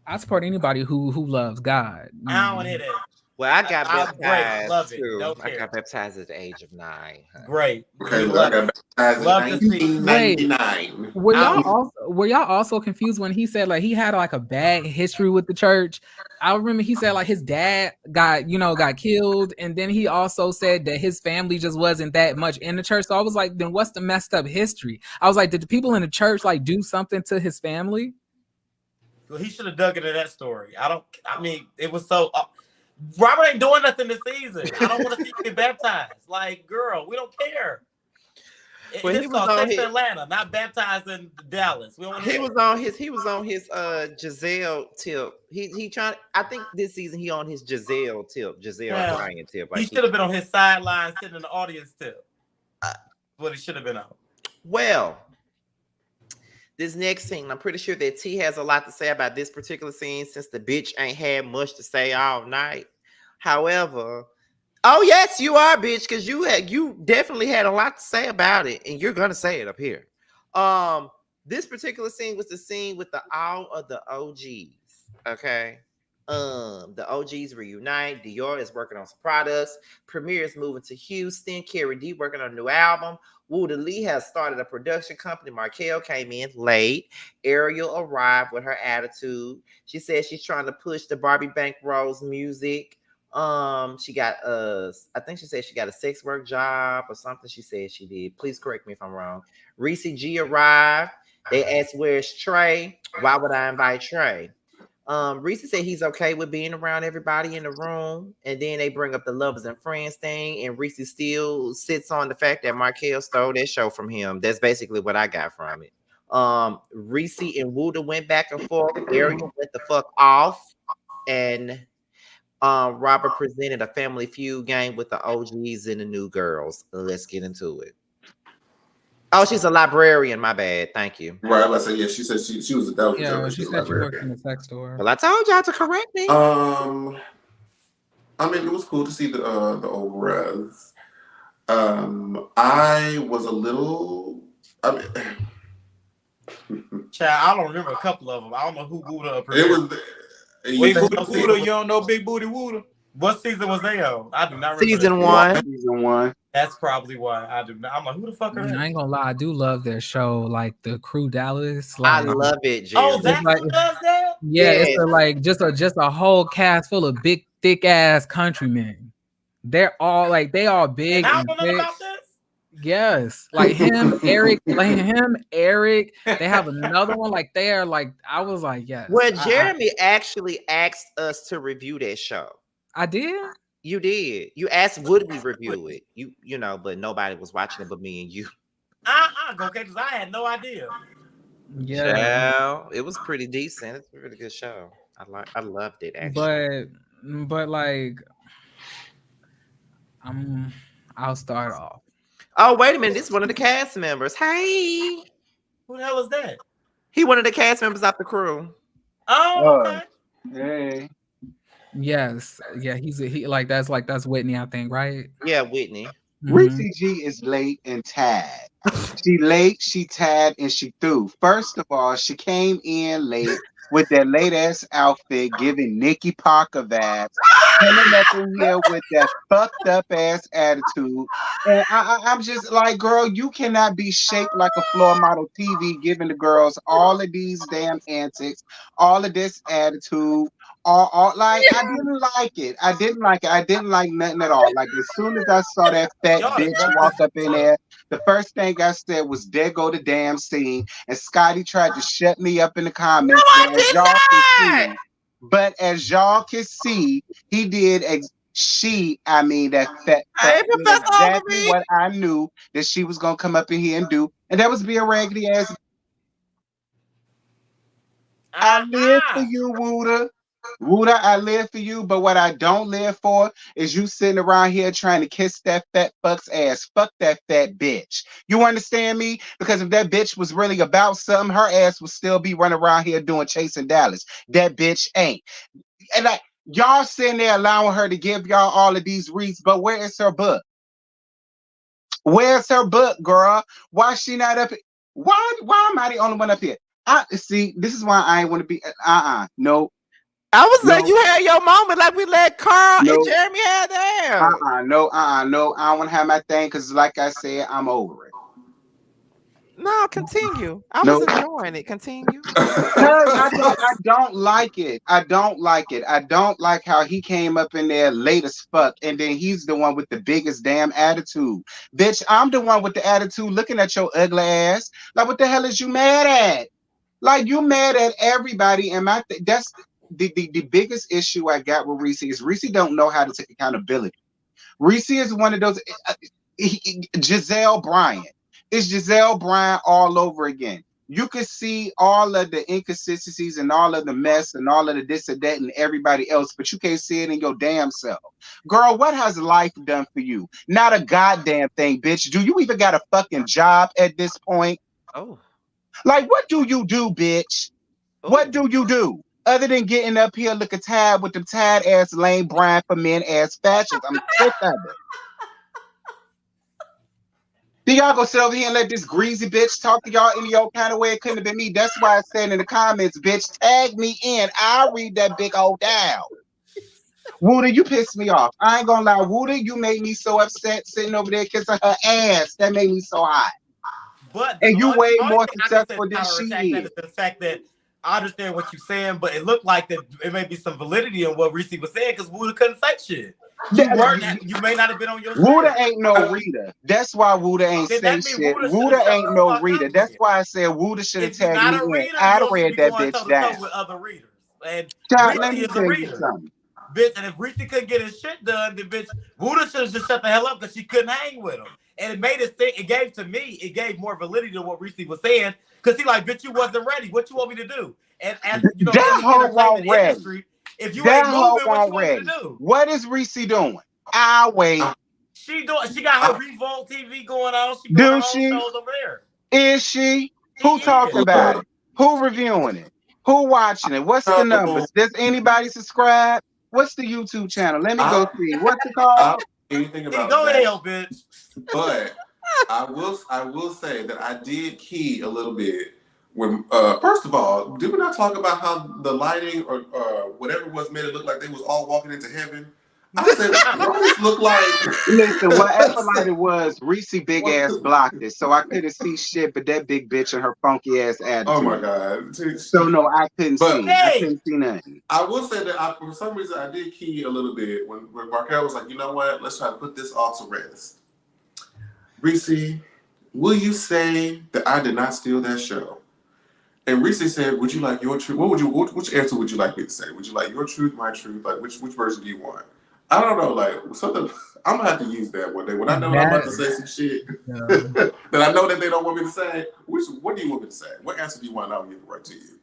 I support anybody who loves God. I don't want to hear that. Well, I got Great, baptized love it, too. don't I care. got baptized at the age of 9, honey. Great, Okay, we look, I love got it. baptized Love to in see. Wait, 1999. were y'all also confused when he said like he had like a bad history with the church? I remember he said like his dad got killed, and then he also said that his family just wasn't that much in the church. So I was like, then what's the messed up history? I was like, did the people in the church like do something to his family? Well, he should have dug into that story. I don't. I mean, it was so. Robert ain't doing nothing this season. I don't want to see you get baptized. Like, girl, we don't care. Well, This he is was called on Sex his in Atlanta, not baptized in Dallas. We don't want to hear that. he was on his Giselle tip. He trying, I think this season he on his Giselle tip, Giselle Yeah. Bryant tip. He Like should have been on his sideline, sitting in the audience tip. What he should have been on. well, this next scene, I'm pretty sure that T has a lot to say about this particular scene since the bitch ain't had much to say all night. However, oh yes, you are, bitch, because you definitely had a lot to say about it, and you're gonna say it up here. This particular scene was the scene with the all of the OGs. Okay. The OGs reunite. Dior is working on some products. Premier is moving to Houston. Carrie D working on a new album. Wuda Lee has started a production company. Markel came in late. Ariel arrived with her attitude. She said she's trying to push the Barbie Bank Rose music. She got I think she said she got a sex work job or something. She said she did. Please correct me if I'm wrong. Reese G arrived. They asked where's Trey. Why would I invite Trey? Reese said he's okay with being around everybody in the room, and then they bring up the lovers and friends thing, and Reese still sits on the fact that Markel stole that show from him. That's basically what I got from it. Reese and Wuda went back and forth. Ariel went the fuck off, and Robert presented a family feud game with the OGs and the new girls. Let's get into it. Oh, she's a librarian. My bad. Thank you. Right, I said, yeah, she said she was a that was a joke. Yeah, She she was a said she worked in librarian. a sex store. Well, I told y'all to correct me. I mean, it was cool to see the old res. I was a little. I mean, Child, I don't remember a couple of them. I don't know who Buddha it premiered. was. Big You Booty Wooda, you don't know Big Booty Wooda? What season was they on? I do not remember. Season that. 1. Season 1. That's probably why I do not. I'm like, who the fuck are I they? ain't gonna lie, I do love their show, like the Crew Dallas. I Like, love it, Jerry. Oh, that's like, who does that? yeah, it's Yes. like just a whole cast full of big, thick ass countrymen. They're all like they all big And I and don't know thick. about this. Yes, like him, Eric, They have another one. Like they are like I was like, yes. Well, Jeremy actually asked us to review that show. I did. You did. You asked, would we review it? You know, but nobody was watching it but me and you. Okay, because I had no idea. Yeah, Child, it was pretty decent. It's a really good show. I loved it actually. but like, I'll start off. Oh, wait a minute. This is one of the cast members. Hey. Who the hell is that? He one of the cast members of the crew. Oh, okay. Hey. Yes, yeah, he like that's Whitney, I think, right? Yeah, Whitney. Mhm. Reese G is late and tired. She late, she tired, and she through. First of all, she came in late with that late ass outfit, giving Nikki Parker vibes, coming up in here with that fucked up ass attitude. And I'm just like, girl, you cannot be shaped like a floor model TV, giving the girls all of these damn antics, all of this attitude. All like I didn't like it. I didn't like it. I didn't like nothing at all. Like as soon as I saw that fat Y'all bitch done walk woke up in this there, the first thing I said was, "There go the damn scene." And Scotty tried to shut me up in the comments, I did not. but as y'all can see, he did. I mean, that fat fuck Hey, did Professor exactly Overby. what I knew that she was gonna come up in here and do, and that was be a raggedy ass. I live for you, Wooda. Wooda, I live for you, but what I don't live for is you sitting around here trying to kiss that fat fuck's ass. Fuck that fat bitch. You understand me? Because if that bitch was really about something, her ass would still be running around here doing Chasing Dallas. That bitch ain't. And like y'all sitting there allowing her to give y'all all of these reads, but where is her book? Where's her book, girl? Why she not up? Why am I the only one up here? I see. This is why I ain't want to be. No. I was like, No, you had your moment like we let Carl and no, Jeremy have theirs. no. I don't want to have my thing because, like I said, I'm over it. No, continue. I was No, enjoying it. Continue. cause I don't like it. I don't like it. I don't like how he came up in there late as fuck, and then he's the one with the biggest damn attitude. Bitch, I'm the one with the attitude looking at your ugly ass. Like, what the hell is you mad at? Like, you mad at everybody, and that's the biggest issue I got with Reese is Reese don't know how to take accountability. Reese is one of those Giselle Bryant. It's Giselle Bryant all over again. You can see all of the inconsistencies and all of the mess and all of the this and that and everybody else, but you can't see it in your damn self. Girl, what has life done for you? Not a goddamn thing, bitch. Do you even got a fucking job at this point? Oh, Like, what do you do, bitch? oh. What do you do? Other than getting up here looking tired with them tired ass lame Brian for men ass fashions. I'm sick of it. Then y'all go sit over here and let this greasy bitch talk to y'all any old kind of way. It couldn't have been me. That's why I said in the comments, bitch, tag me in. I'll read that big old down. Wooda, you pissed me off. I ain't gonna lie. Wooda, you made me so upset sitting over there kissing her ass. That made me so hot. But And you way the only more thing I can say successful to than she counterattack that is. is the fact that I understand what you're saying, but it looked like that it may be some validity in what Reese was saying because Wuda couldn't say shit. You may not have been on your Wuda shit. ain't no Rita. That's why Wuda ain't Then say that means shit. Wuda should have Wuda shut ain't the no fuck Rita. up That's then. why I said Wuda should have If you're tagged me not a in. reader, I'd you have don't should read be that going bitch toe to toe down. with other readers. And Child, Reese let me is a tell you reader. something. Bitch, and if Reese couldn't get his shit done, then bitch, Wuda should have just shut the hell up because she couldn't hang with him. And it made it think, it gave more validity to what Reese was saying. Because he like, bitch, you wasn't ready. What you want me to do? And as you know, in That the hoe entertainment won't ready. industry, if you That ain't hoe moving, what you won't want me to ready. do? What is Reese doing? I'll wait. She got her Revolt TV going on. She doing her Do own she? shows over there. Is she? She Who talking is. about it? Who reviewing it? Who watching it? What's the So numbers? Does anybody subscribe? What's the YouTube channel? Let me I go don't, see. What's it I called? don't know anything See, about go to that, hell, bitch. but I will say that I did key a little bit when first of all, did we not talk about how the lighting or whatever was made it look like they was all walking into heaven? I said, what does this look like? Listen, whatever light it was, Reese big ass What- blocked it, so I couldn't see shit. But that big bitch and her funky ass oh my attitude. god! So no, I couldn't But see. I Hey, couldn't see nothing. I will say that for some reason I did key a little bit when Markel was like, you know what? Let's try to put this all to rest. Reese, will you say that I did not steal that show? And Reese said, "Would you like your truth? Which answer would you like me to say? Would you like your truth, my truth? Like which version do you want?" I don't know. Like something. I'm gonna have to use that one day when I know that I'm about to say some shit that I know that they don't want me to say. What do you want me to say? What answer do you want? And I'll give it right to you.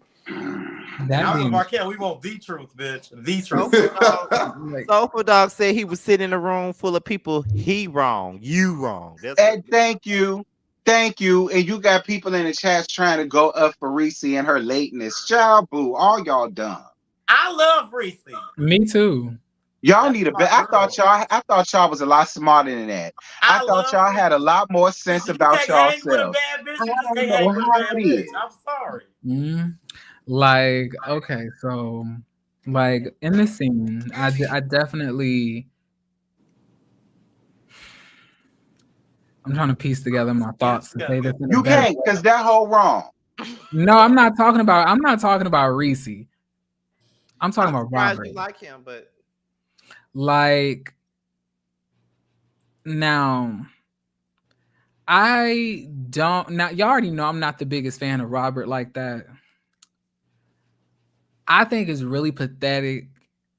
I was with Markel. We want the truth, bitch. The truth. Soulful Dog said he was sitting in a room full of people. He wrong. You wrong. That's And thank you. Thank you. And you got people in the chats trying to go up for Reese and her lateness. Child boo, all y'all dumb. I love Reese. Me too. Y'all That's need a my bit. girl. I thought y'all was a lot smarter than that. I thought love y'all Reese. had a lot more sense You about can't hang with a yourselves. bad bitch. I You just don't can't know hang with a how bad it bitch. is. I'm sorry. Like, okay, so like in this scene, I definitely I'm trying to piece together my thoughts to say this in a You better can't, because that whole wrong. No, I'm not talking about Reese. I'm talking about surprised Robert. you like him, but Like now I don't now y'all already know I'm not the biggest fan of Robert like that. I think it's really pathetic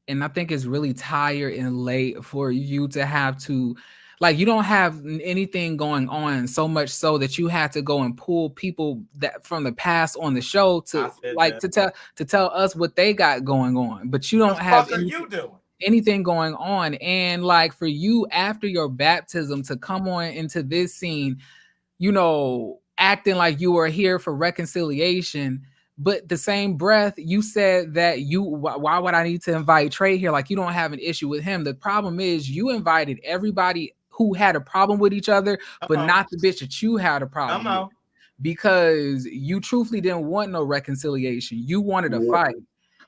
and I think it's really tired and late for you to have to like you don't have anything going on so much so that you had to go and pull people that from the past on the show to like to tell us what they got going on, but you don't have anything going on. And like for you after your baptism to come on into this scene, you know, acting like you were here for reconciliation, but the same breath you said that why would I need to invite Trey here? Like you don't have an issue with him. The problem is you invited everybody who had a problem with each other, but not the bitch that you had a problem with, because you truthfully didn't want no reconciliation. You wanted a fight.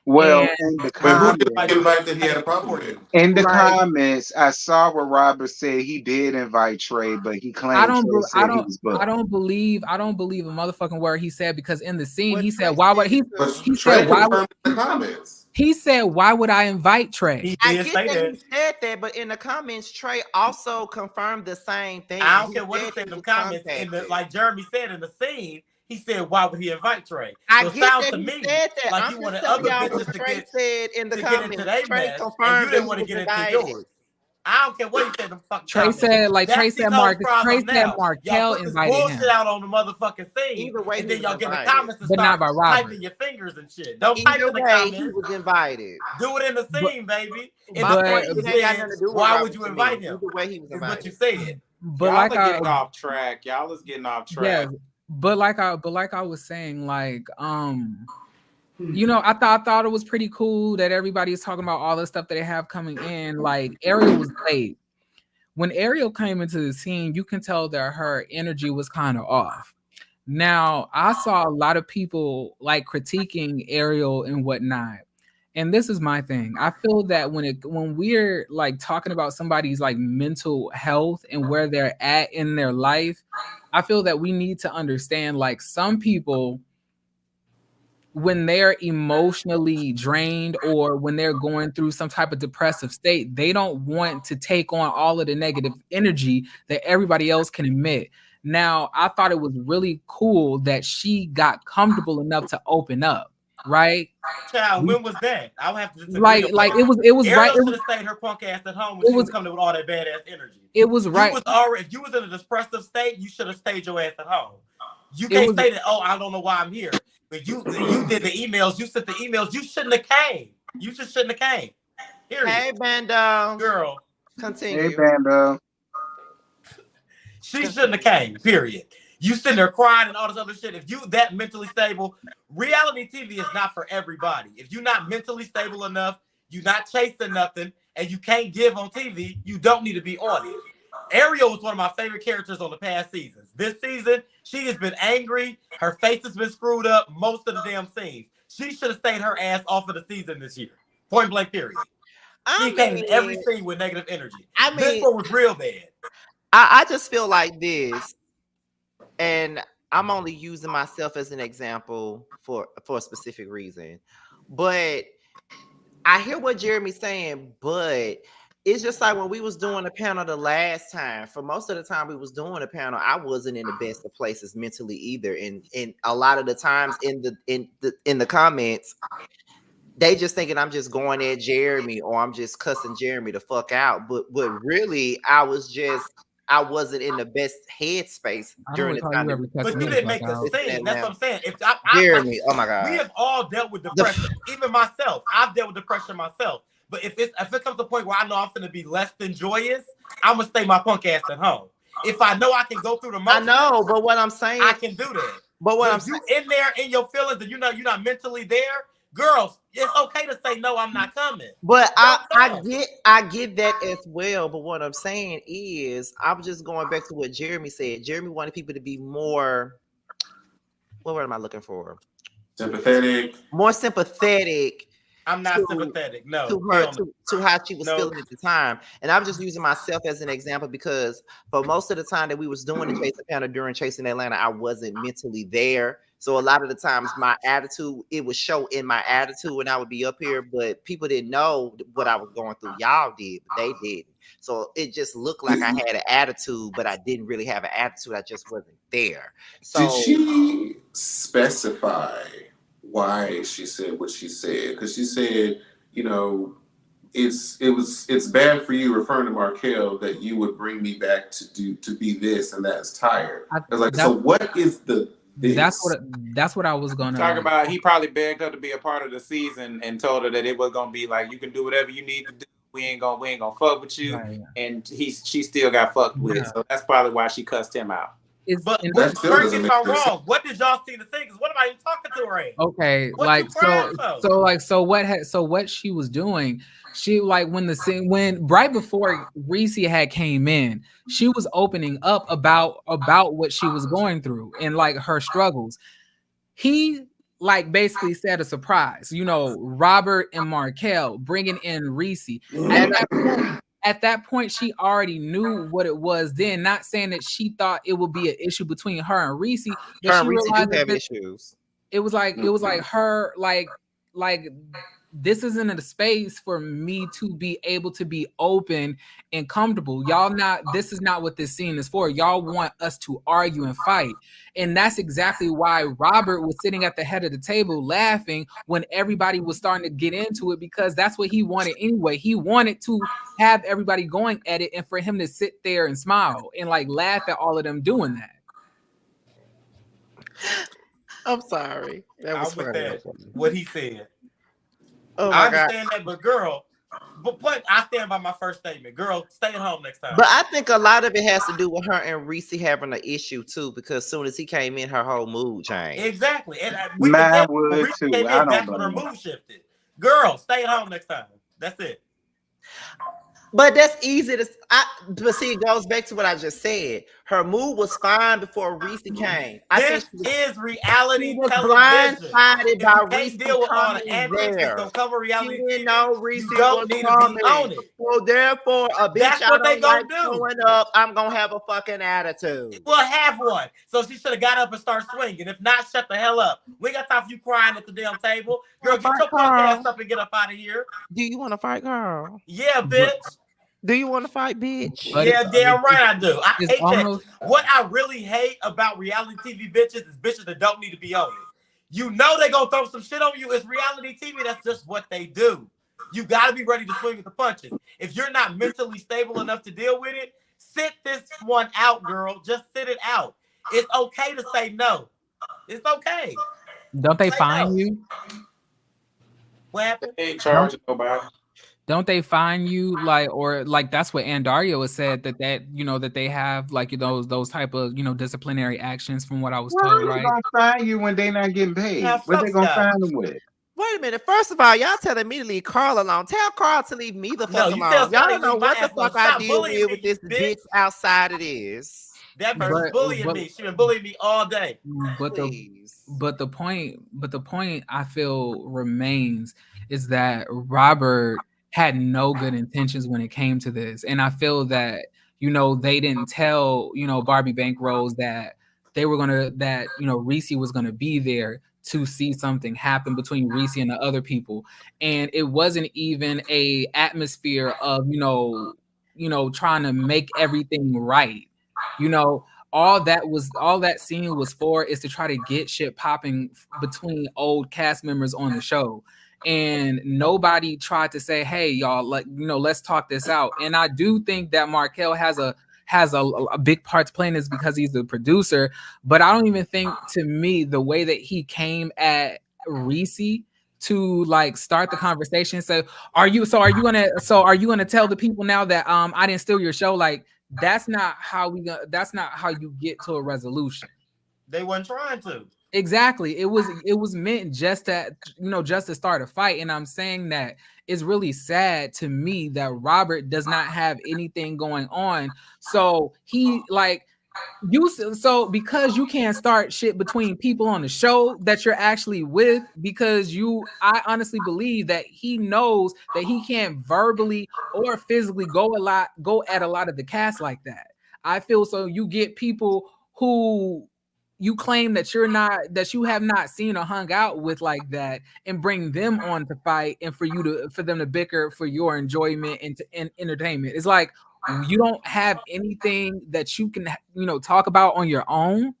Well, And in the But who did comments, he invite that he had a problem with? in the like comments, I saw where Robert said he did invite Trey, but he I claimed don't, Trey be- I said he don't, was I booked. don't believe, I don't believe a motherfucking word he said, because in the scene What he said, Trey why would said he? But too. He said, Trey why would confirmed in the comments. he said, why would I invite He Trey? I did get say that that. he said that, but in the comments, Trey also confirmed the same thing. I don't He care what he said said in he the was comments. In the contacted. like Jeremy said in the scene, he said, "Why would he invite Trey?" I So it get sounds that to he me said that. like I'm you just wanted telling other y'all what bitches Trey said in the to get into comments. their Trey mess, and you confirmed that didn't he want to was get into invited. yours. I don't care what he said in the fucking Trey comments. said, like That's Trey these said, hoes' Trey problem said now. Y'all Markel put this invited bullshit him, out on the motherfucking scene, Either way, and he then was y'all get in the invited. comments and but not start by Robert. typing your fingers and shit. Don't type Either in the way, he comments. was invited. Do it in the But scene, baby. In the My but point, scene, you it ain't got said, nothing to do with "Why would Robert you to me. invite him?" Either way, he was Is what you invited. said. but Y'all like are I getting off track. Y'all is getting off yes, track. but like I was saying, like you know, I thought it was pretty cool that everybody is talking about all the stuff that they have coming in. Like Ariel was late. When Ariel came into the scene, you can tell that her energy was kind of off. Now, I saw a lot of people like critiquing Ariel and whatnot. And this is my thing. I feel that when we're like talking about somebody's like mental health and where they're at in their life, I feel that we need to understand like some people, when they're emotionally drained or when they're going through some type of depressive state, they don't want to take on all of the negative energy that everybody else can emit. Now, I thought it was really cool that she got comfortable enough to open up, right? Child, We, when was that? I would have to disagree on like that. it was right. Ariel should have stayed her punk ass at home when It she was was coming with all that badass energy. it was You right. was already, if you was in a depressive state, you should have stayed your ass at home. You It can't was say that, oh, I don't know why I'm here. But you did the emails, you sent the emails, you shouldn't have came. You just shouldn't have came. Period. Hey, Bando. Girl, Hey, Continue. Bando. she shouldn't have came. Period. You sitting there crying and all this other shit. If you that mentally stable, reality TV is not for everybody. If you're not mentally stable enough, you're not chasing nothing, and you can't give on TV, you don't need to be on it. Ariel was one of my favorite characters on the past seasons. This season, she has been angry. Her face has been screwed up most of the damn scenes. She should have stayed her ass off of the season this year. Point blank, period. She came in every scene with negative energy. This one was real bad. I just feel like this, and I'm only using myself as an example for a specific reason. But I hear what Jeremy's saying, but it's just like when we was doing the panel the last time. For most of the time we was doing the panel, I wasn't in the best of places mentally either. And a lot of the times in the comments, they just thinking I'm just going at Jeremy or I'm just cussing Jeremy the fuck out. But really I wasn't in the best headspace I don't during the recall time you that ever we But cussing you me were the didn't fuck make the out. scene. That's what I'm saying. If Jeremy, oh my we god. have all dealt with depression. Even myself, I've dealt with depression myself. But if it comes to a point where I know I'm going to be less than joyous, I'm gonna stay my punk ass at home. If I know I can go through the I motions, know, but what I'm saying, I can do that. but what But I'm if you saying, in there in your feelings and you're not mentally there, girls, it's okay to say no. I'm not coming. but Don't I come. get that as well. But what I'm saying is, I'm just going back to what Jeremy said. Jeremy wanted people to be more. What word am I looking for? Sympathetic. More sympathetic I'm not to sympathetic. No, to her hell no. to how she was No. feeling at the time. And I'm just using myself as an example because for most of the time that we was doing the Chasing Atlanta during Chasing Atlanta, I wasn't mentally there. So a lot of the times my attitude, it would show in my attitude when I would be up here, but people didn't know what I was going through. Y'all did, but they didn't. So it just looked like I had an attitude, but I didn't really have an attitude. I just wasn't there. So Did she specify why she said what she said? Because she said, you know, it's bad for you, referring to Markel, that you would bring me back to be this, and that's tired. I was like, so what is the this? That's what I was gonna Talk about. He probably begged her to be a part of the season and told her that it was gonna be like, you can do whatever you need to do. We ain't gonna fuck with you. Right. And she still got fucked with. So that's probably why she cussed him out. But That still correct doesn't me if make I'm any sense. wrong. What did y'all see the thing? Because what am I even talking to her at? okay, What like you crying for? so what she was doing, she like when the scene when right before Reese had came in, she was opening up about what she was going through and like her struggles. He like basically said a surprise. You know, Robert and Markel bringing in Reese. At And that point, at that point, she already knew what it was. Then, not saying that she thought it would be an issue between her and Reese, but her she and Reese do realized have that issues. it was like her like this isn't a space for me to be able to be open and comfortable. Y'all not, this is not what this scene is for. Y'all want us to argue and fight. And that's exactly why Robert was sitting at the head of the table laughing when everybody was starting to get into it, because that's what he wanted anyway. He wanted to have everybody going at it and for him to sit there and smile and like laugh at all of them doing that. I'm sorry. That was I'm with funny. that. What he said. Oh I my God. understand that, but girl, but I stand by my first statement. Girl, stay at home next time. But I think a lot of it has to do with her and Reese having an issue too, because as soon as he came in, her whole mood changed. Exactly. And we can Mine tell when would Reese too. came I in, don't that's when her blame her. mood shifted. Girl, stay at home next time. That's it. But that's easy to. But see, it goes back to what I just said. Her mood was fine before Reese came. I think This is she reality was television. blindsided If you by Reese can't deal with all the coming antics that's there. gonna come with She reality didn't TV, know Reese you was don't need to be coming. on it. So therefore, a bitch That's I what they don't like gonna do. showing up, I'm gonna have a fucking attitude. We'll have one. So she should have got up and started swinging. If not, shut the hell up. We ain't got time for you crying at the damn table. Girl, get your punk ass up and get up out of here. Do you want to fight, girl? Yeah, bitch. Do you want to fight, bitch? But Yeah, damn right I do. I it's hate that. almost What I really hate about reality TV bitches is bitches that don't need to be on it. You know they gonna throw some shit on you. It's reality TV. That's just what they do. You gotta be ready to swing with the punches. If you're not mentally stable enough to deal with it, sit this one out, girl. Just sit it out. It's okay to say no. It's okay. don't they Say fine no. you? What happened? They ain't charging nobody. Don't they find you like, or like that's what Andario has said that you know that they have like those type of disciplinary actions from what I was Well, told, how they right? gonna find you when they not getting paid? Have What some they gonna stuff. find them with? Wait a minute. First of all, y'all telling me to leave Carl alone. Tell Carl to leave me the No, fuck you tell alone. Y'all Scotty don't know leave my what the ass alone. fuck I Stop deal bullying with me, this you bitch bitch. outside of this. That person's But bullying me. She been bullying me all day. but the Please. but the point I feel remains is that Robert had no good intentions when it came to this, and I feel that they didn't tell Barbie Bankrose that they were gonna that Reese was gonna be there to see something happen between Reese and the other people, and it wasn't even a atmosphere of trying to make everything right. You know, all that scene was for is to try to get shit popping between old cast members on the show. And nobody tried to say, hey, y'all, like, let's talk this out. And I do think that Markel has a big part to play in this because he's the producer. But I don't even think, to me, the way that he came at Reese to like start the conversation, say, are you gonna tell the people now that I didn't steal your show? Like, that's not how you get to a resolution. They weren't trying to. Exactly. It was meant just to start a fight. And I'm saying that it's really sad to me that Robert does not have anything going on. So he like because you can't start shit between people on the show that you're actually with, because I honestly believe that he knows that he can't verbally or physically go at a lot of the cast like that. I feel so you get people who you claim that you have not seen or hung out with like that, and bring them on to fight, and for them to bicker for your enjoyment and entertainment. It's like, you don't have anything that you can talk about on your own.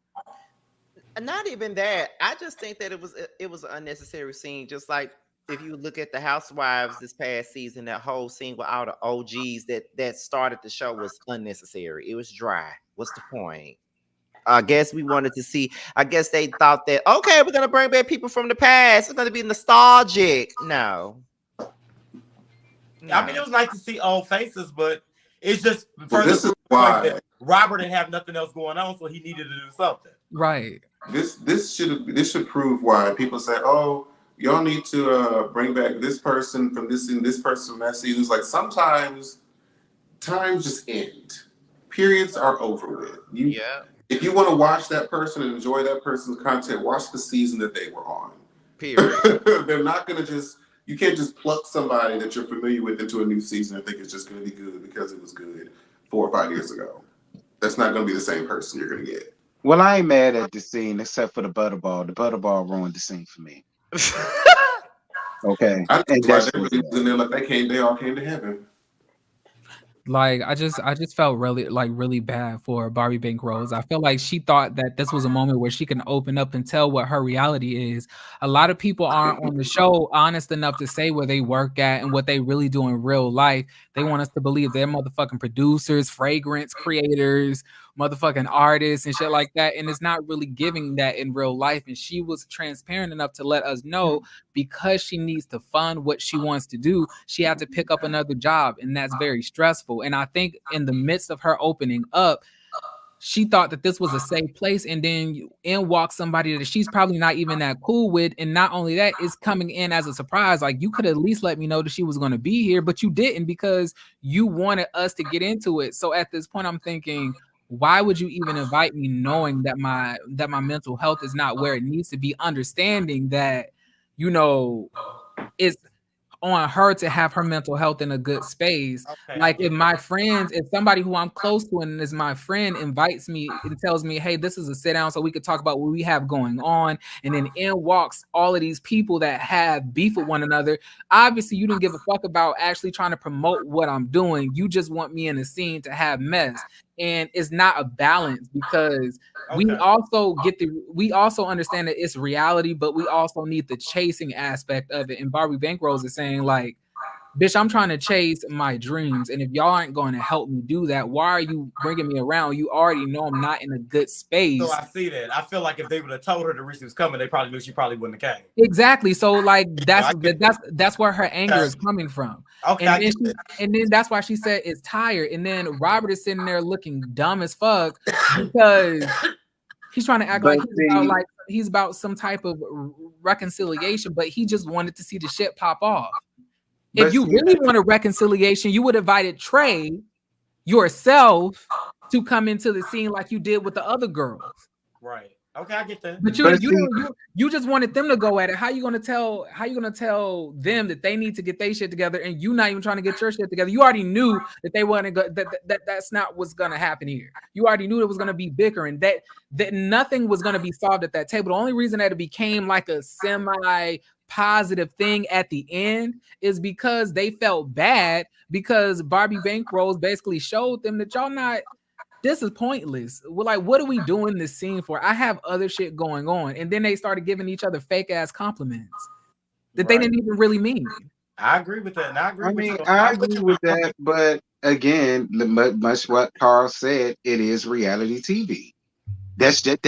Not even that. I just think that it was an unnecessary scene. Just like if you look at the Housewives this past season, that whole scene with all the OGs that started the show was unnecessary. It was dry. What's the point? I guess we wanted to see. I guess they thought that, okay, we're gonna bring back people from the past. It's gonna be nostalgic. No. I mean, it was nice to see old faces, but it's just Well, this is why Robert didn't have nothing else going on, so he needed to do something. Right. this should prove why people say, "Oh, y'all need to bring back this person from this and this person from that season." It's like sometimes times just end. Periods are over with. Yeah. If you want to watch that person and enjoy that person's content, watch the season that they were on. Period. They're not gonna just. You can't just pluck somebody that you're familiar with into a new season and think it's just gonna be good because it was good 4 or 5 years ago. That's not gonna be the same person you're gonna get. Well, I ain't mad at the scene except for the butterball. The butterball ruined the scene for me. Okay, I and think why that's they just really was that. in there like they all came to heaven. Like I just felt really bad for Barbie Bankrose. I feel like she thought that this was a moment where she can open up and tell what her reality is. A lot of people aren't on the show honest enough to say where they work at and what they really do in real life. They want us to believe they're motherfucking producers, fragrance creators, motherfucking artists and shit like that. And it's not really giving that in real life. And she was transparent enough to let us know because she needs to fund what she wants to do, she had to pick up another job, and that's very stressful. And I think in the midst of her opening up, she thought that this was a safe place, and then in walks somebody that she's probably not even that cool with. And not only that, it's coming in as a surprise. Like, you could at least let me know that she was going to be here, but you didn't because you wanted us to get into it. So at this point, I'm thinking, why would you even invite me knowing that my mental health is not where it needs to be, understanding that, you know, it's on her to have her mental health in a good space. Okay, I Like, get if somebody who I'm close to and is my friend invites me and tells me, hey, this is a sit down so we could talk about what we have going on. And then in walks all of these people that have beef with one another. Obviously, you didn't give a fuck about actually trying to promote what I'm doing. You just want me in a scene to have mess. And it's not a balance because okay. we also understand that it's reality, but we also need the chasing aspect of it. And Barbie Bankrose is saying, like, bitch, I'm trying to chase my dreams, and if y'all aren't going to help me do that, why are you bringing me around? You already know I'm not in a good So space. I see that. I feel like if they would have told her the Reese was coming, they probably knew she probably wouldn't have came. Exactly. So, like, So I get that's where her anger that. is coming from. Okay, And I then get that. that's why she said it's tired. And then Robert is sitting there looking dumb as fuck because he's trying to act But like see, he's about some type of reconciliation, but he just wanted to see the shit pop off. If but you see, really want a reconciliation, you would have invited Trey yourself to come into the scene like you did with the other girls. Right. Okay, I get that. But but see, you just wanted them to go at it. How you gonna tell them that they need to get their shit together and you not even trying to get your shit together? You already knew that they want to go that's not what's gonna happen here. You already knew it was gonna be bickering, that nothing was gonna be solved at that table. The only reason that it became like a semi positive thing at the end is because they felt bad because Barbie Bankrose basically showed them that y'all not this is pointless. We're like, what are we doing this scene for? I have other shit going on. And then they started giving each other fake ass compliments that they Right. didn't even really mean. I agree with that, and I agree I with you. mean, I I'm with agree you with on that. But again, much what Carl said, it is reality TV. That's just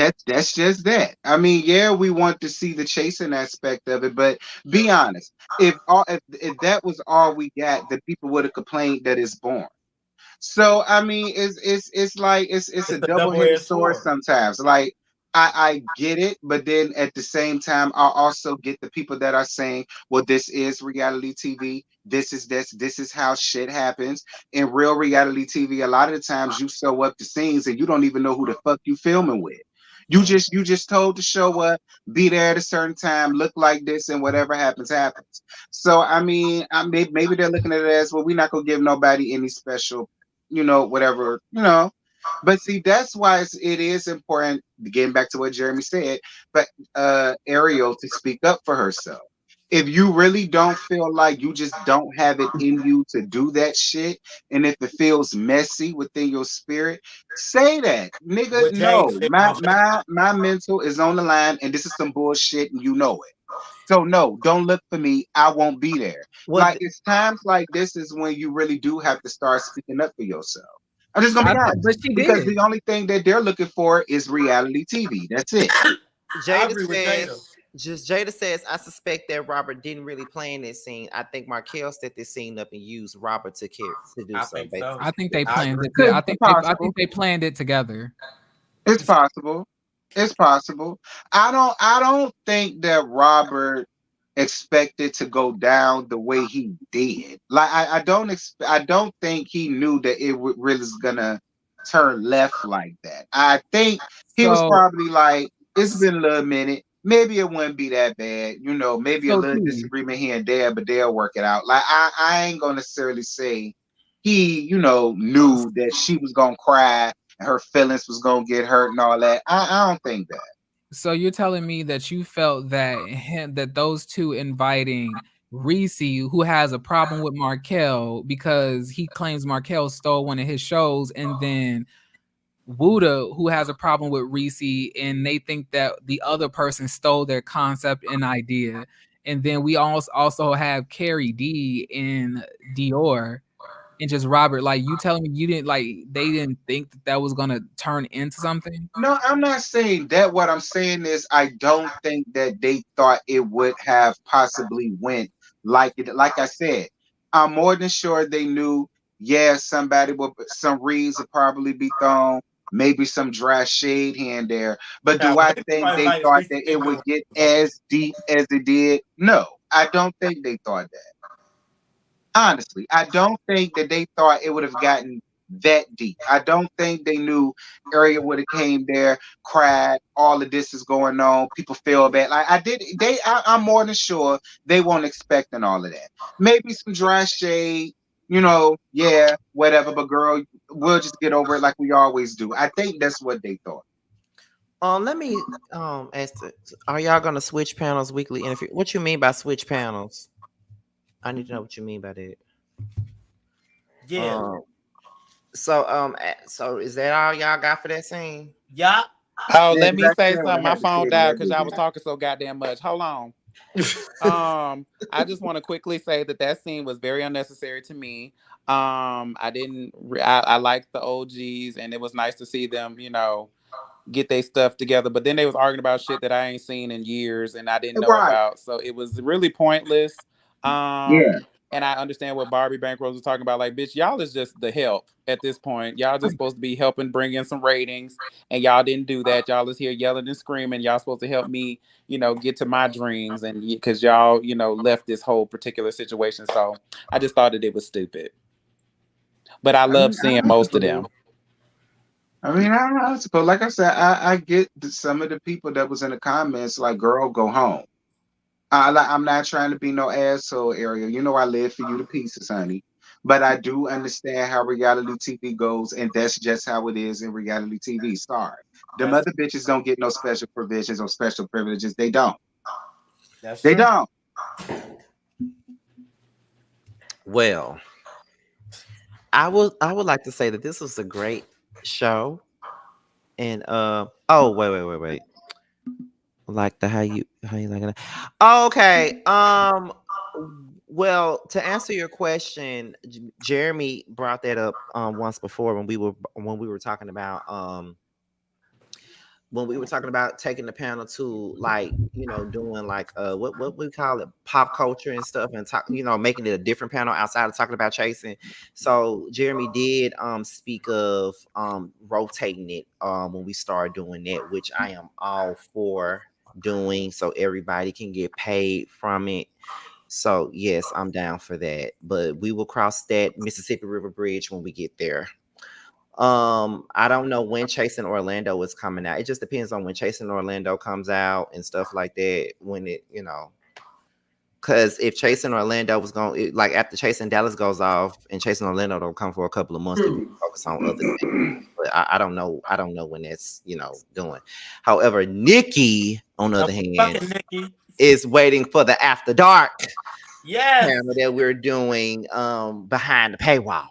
that. I mean, yeah, we want to see the chasing aspect of it, but be honest. If that was all we got, then people would have complained that it's boring. So I mean, it's like it's a it's a double-headed double-edged sword sword. sometimes. Like I get it, but then at the same time, I also get the people that are saying, "Well, this is reality TV. This is how shit happens in real reality TV." A lot of the times, you show up to scenes and you don't even know who the fuck you filming with. You just told to show up, be there at a certain time, look like this, and whatever happens happens. So I mean, maybe they're looking at it as, well, we're not gonna give nobody any special, whatever. But see, that's why it is important, getting back to what Jeremy said, but Ariel to speak up for herself. If you really don't feel like, you just don't have it in you to do that shit, and if it feels messy within your spirit, say that. Nigga, What Jay no. said. My What Jay, my my mental is on the line, and this is some bullshit, and you know it. So no, don't look for me. I won't be there. What Like, it's times like this is when you really do have to start speaking up for yourself. I'm just gonna be honest. But she Because did. the only thing that they're looking for is reality TV. That's it. I Jada agree with Jada. says, just Jada says, I suspect that Robert didn't really plan this scene. I think Markel set this scene up and used Robert to do I so, think so. I think they I planned agree. it. Could I be I possible. think they planned it together. It's possible. It's possible. I don't think that Robert expected to go down the way he did. Like, I don't think he knew that it really is gonna turn left like that. I think he was So probably like, it's been a little minute. maybe it wouldn't be that bad. Maybe a So little T, disagreement here and there, but they'll work it out. Like I ain't gonna necessarily say he, knew that she was gonna cry and her feelings was gonna get hurt and all that. I don't think that. so you're telling me that you felt that those two inviting Reese, who has a problem with Markel because he claims Markel stole one of his shows, and then Wuda, who has a problem with Reese, and they think that the other person stole their concept and idea. And then we also have Carrie D and Dior and just Robert. Like, you telling me you didn't like they didn't think that was gonna turn into something? No, I'm not saying that. What I'm saying is I don't think that they thought it would have possibly went like it. Like I said, I'm more than sure they knew, yeah, some reeds would probably be thrown, maybe some dry shade here and there. But Child, do when I they think probably they invited thought Reese, that they it knew would it get was gonna as deep as it did? No, I don't think they thought that. Honestly, I don't think that they thought it would have gotten that deep. I don't think they knew Area would have came there, cried, all of this is going on, people feel bad. Like I'm more than sure they weren't expecting all of that. Maybe some dry shade, yeah, whatever, but girl, we'll just get over it like we always do. I think that's what they thought. Let me ask are y'all gonna switch panels weekly interview? What you mean by switch panels? I need to know what you mean by that. Yeah. Um so is that all y'all got for that scene? Yeah. Oh, Yeah, let because me I say still would something. have My had to phone say the died because other y'all was thing. talking so goddamn much. Hold on. I just want to quickly say that scene was very unnecessary to me. I didn't. I liked the OGs, and it was nice to see them, get their stuff together. But then they was arguing about shit that I ain't seen in years and I didn't know Right. about. So it was really pointless. Yeah. And I understand what Barbie Bankrose was talking about. Like, bitch, y'all is just the help at this point. Y'all just supposed to be helping bring in some ratings, and y'all didn't do that. Y'all is here yelling and screaming. Y'all supposed to help me, get to my dreams, and because y'all, left this whole particular situation. So I just thought that it was stupid. But I I love mean, seeing most of them. I suppose, like I said, I get some of the people that was in the comments like, "Girl, go home." I'm not trying to be no asshole, Ariel. I live for you to pieces, honey. But I do understand how reality TV goes, and that's just how it is in reality TV. Sorry, them That's other bitches don't get no special provisions or special privileges. They don't. that's They true. don't. Well, I would like to say that this was a great show. And oh wait. Like the how you like it. Okay. Well, to answer your question, Jeremy brought that up once before when we were talking about taking the panel to, like, doing like what we call it, pop culture and stuff, and talk, making it a different panel outside of talking about chasing. So Jeremy did speak of rotating it when we start doing that, which I am all for doing, so everybody can get paid from it. So yes, I'm down for that, but we will cross that Mississippi River Bridge when we get there. I don't know when Chasing Orlando is coming out. It just depends on when Chasing Orlando comes out and stuff like that. When it, because if Chasing Orlando was going, like after Chasing Dallas goes off and Chasing Orlando don't come for a couple of months, then we can focus on other things. But I don't know. I don't know when that's doing. However, Nikki, on the other hand, Fucking Nikki. is waiting for the After Dark Yes. panel that we're doing behind the paywall.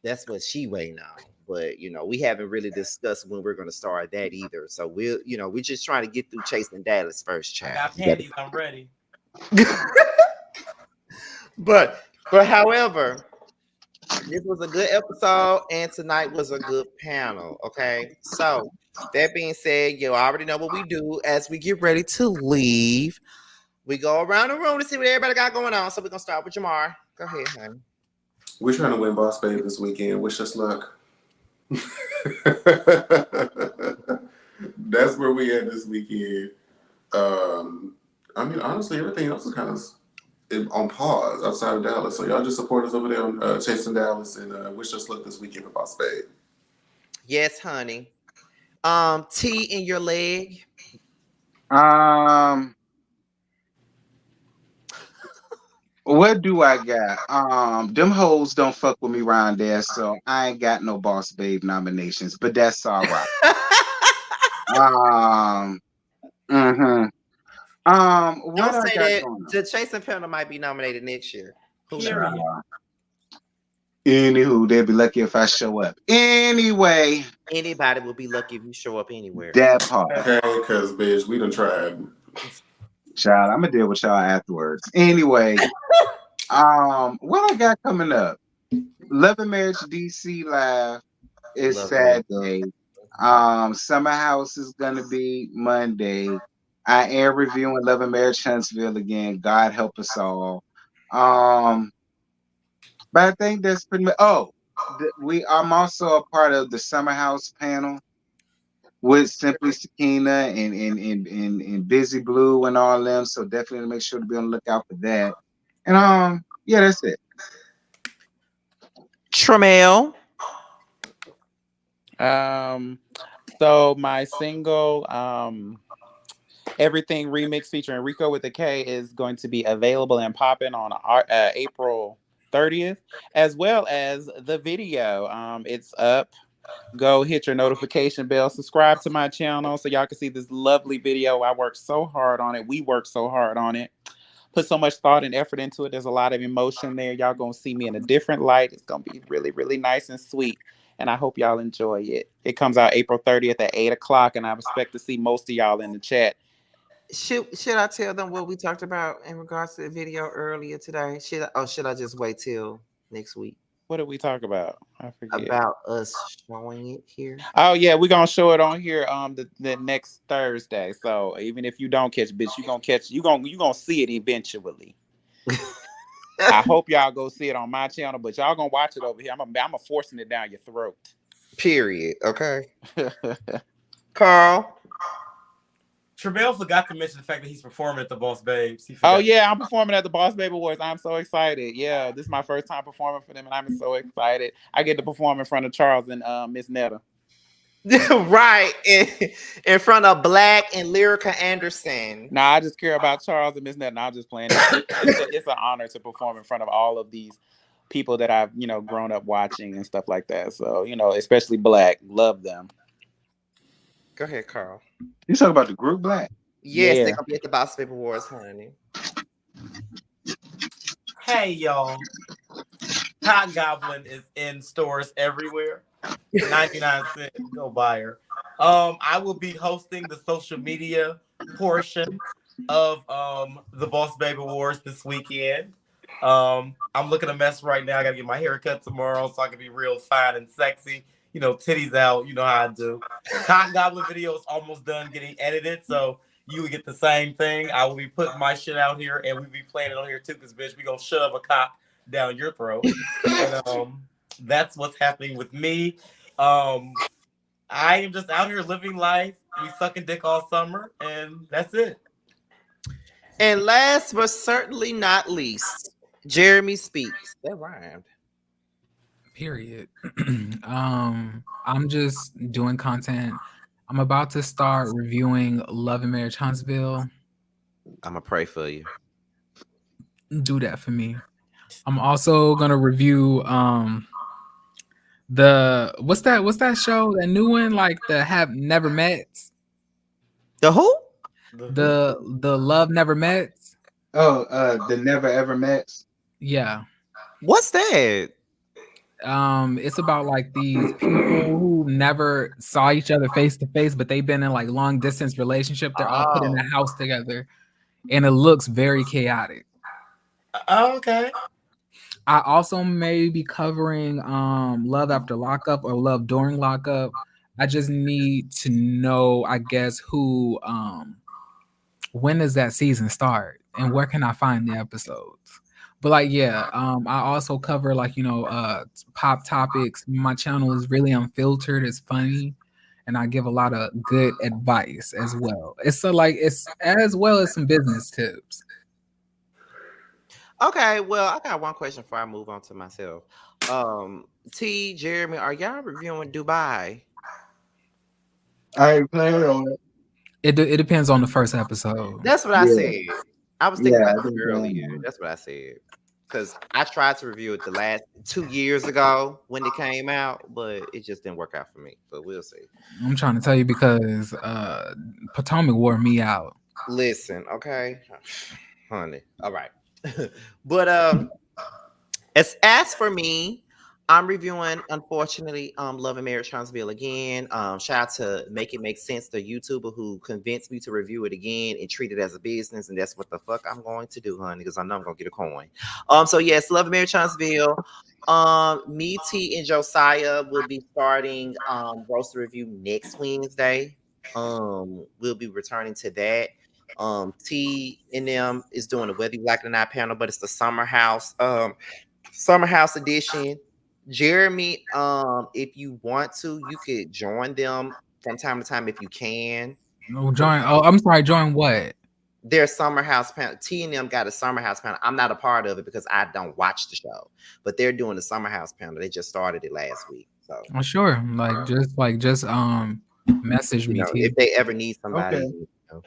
That's what she waiting on. But we haven't really discussed when we're going to start that either. So we're just trying to get through Chasing Dallas first, I child. got panties. I'm ready. But however, this was a good episode, and tonight was a good panel. Okay, so that being said, you already know what we do as we get ready to leave. We go around the room to see what everybody got going on. So we're gonna start with Jamar. Go ahead, honey. We're trying to win Boss Babe this weekend. Wish us luck. That's where we at this weekend. Honestly, everything else is kind of on pause outside of Dallas. So y'all just support us over there on Chasing Dallas, and wish us luck this weekend for Boss Babe. Yes, honey. T in your leg. Um, what do I got? Them hoes don't fuck with me around there, so I ain't got no Boss Babe nominations, but that's all right. Um, mm-hmm. What Don't I say got that. going The Chasing Panda might be nominated next year. Who knows? Period. on? Anywho, they'll be lucky if I show up. Anyway, Anybody will be lucky if you show up anywhere. that part. Okay, because bitch, we done tried. Child, I'm gonna deal with y'all afterwards. Anyway, what I got coming up? Love and Marriage DC Live is Love marriage. Saturday. Summer House is gonna be Monday. I am reviewing Love and Marriage Huntsville again. God help us all. Um, but I think that's pretty much. Oh, I'm also a part of the Summer House panel with Simply Sakina and Busy Blue and all them. So definitely make sure to be on the lookout for that. And yeah, that's it. Tramel. So my single, Everything Remix featuring Rico with the K is going to be available and popping on April 30th, as well as the video. It's up. Go hit your notification bell, subscribe to my channel so y'all can see this lovely video. I worked so hard on it. We worked so hard on it. Put so much thought and effort into it. There's a lot of emotion there. Y'all gonna see me in a different light. It's gonna be really, really nice and sweet. And I hope y'all enjoy it. It comes out April 30th at 8 o'clock, and I expect to see most of y'all in the chat. Should I tell them what we talked about in regards to the video earlier today? Should I just wait till next week What did we talk about? I forget. about us showing it here? Oh yeah, we're gonna show it on here the next Thursday. So even if you don't catch, bitch, you gonna see it eventually. I hope y'all go see it on my channel, but y'all gonna watch it over here. I'm forcing it down your throat. Period. Okay. Carl. Travell forgot to mention the fact that he's performing at the Boss Babes. He Oh forgot. yeah, I'm performing at the Boss Baby Awards. I'm so excited. Yeah, this is my first time performing for them, and I'm so excited. I get to perform in front of Charles and Miss Netta. Right. In front of Black and Lyrica Anderson. Now I just care about Charles and Miss Netta. And I'm just playing. It's an honor to perform in front of all of these people that I've grown up watching and stuff like that. So especially Black, love them. Go ahead, Carl. You talk about the group Black? Yes, they're Yeah. gonna be at the Boss Baby Awards, honey. Hey y'all, Hot Goblin is in stores everywhere. 99 cents. Go buy her. I will be hosting the social media portion of the Boss Baby Awards this weekend. I'm looking a mess right now. I gotta get my hair cut tomorrow so I can be real fine and sexy. Titties out. You know how I do. Cotton Goblin video is almost done getting edited, so you would get the same thing. I will be putting my shit out here, and we be playing it on here too, because bitch, we gonna shove a cock down your throat. And that's what's happening with me. I am just out here living life. We sucking dick all summer, and that's it. And last but certainly not least, Jeremy Speaks. That rhymed. Period. I'm just doing content. I'm about to start reviewing Love and Marriage Huntsville. I'm gonna pray for you. Do that for me. I'm also gonna review the what's that show, that new one, like the Have Never Met, The who? the Love Never Met. Oh, the Never Ever Mets. Yeah. What's that? It's about like these people who never saw each other face to face, but they've been in like long distance relationship. They're all put in a house together, and it looks very chaotic. Oh, okay. I also may be covering Love After Lockup or Love During Lockup. I just need to know, I guess, who when does that season start and where can I find the episodes? But like, yeah, I also cover like, pop topics. My channel is really unfiltered, it's funny, and I give a lot of good advice as well. It's as well as some business tips. Okay, well, I got one question before I move on to myself. T, Jeremy, are y'all reviewing Dubai? I ain't playing on it. It depends on the first episode. That's what I Yeah, said. I was thinking yeah, about I this think earlier. That's what I said. Because I tried to review it the last 2 years ago when it came out, but it just didn't work out for me. But we'll see. I'm trying to tell you because Potomac wore me out. Listen, okay, honey. All right, but as for me, I'm reviewing, unfortunately, Love and Marriage Huntsville again. Shout out to Make It Make Sense, the YouTuber who convinced me to review it again and treat it as a business, and that's what the fuck I'm going to do, honey, because I know I'm gonna get a coin. So yes, Love and Marriage Huntsville. Me, T, and Josiah will be starting roaster review next Wednesday. We'll be returning to that. T and them is doing the Whether You Like It or Not panel, but it's the Summer House edition. Jeremy, if you want to, you could join them from time to time if you can. No, join. Oh, I'm sorry. Join what? Their Summer House panel. T and them got a Summer House panel. I'm not a part of it because I don't watch the show, but they're doing the Summer House panel. They just started it last week. So, Oh, sure. Just message me, if T. they ever need somebody, Okay.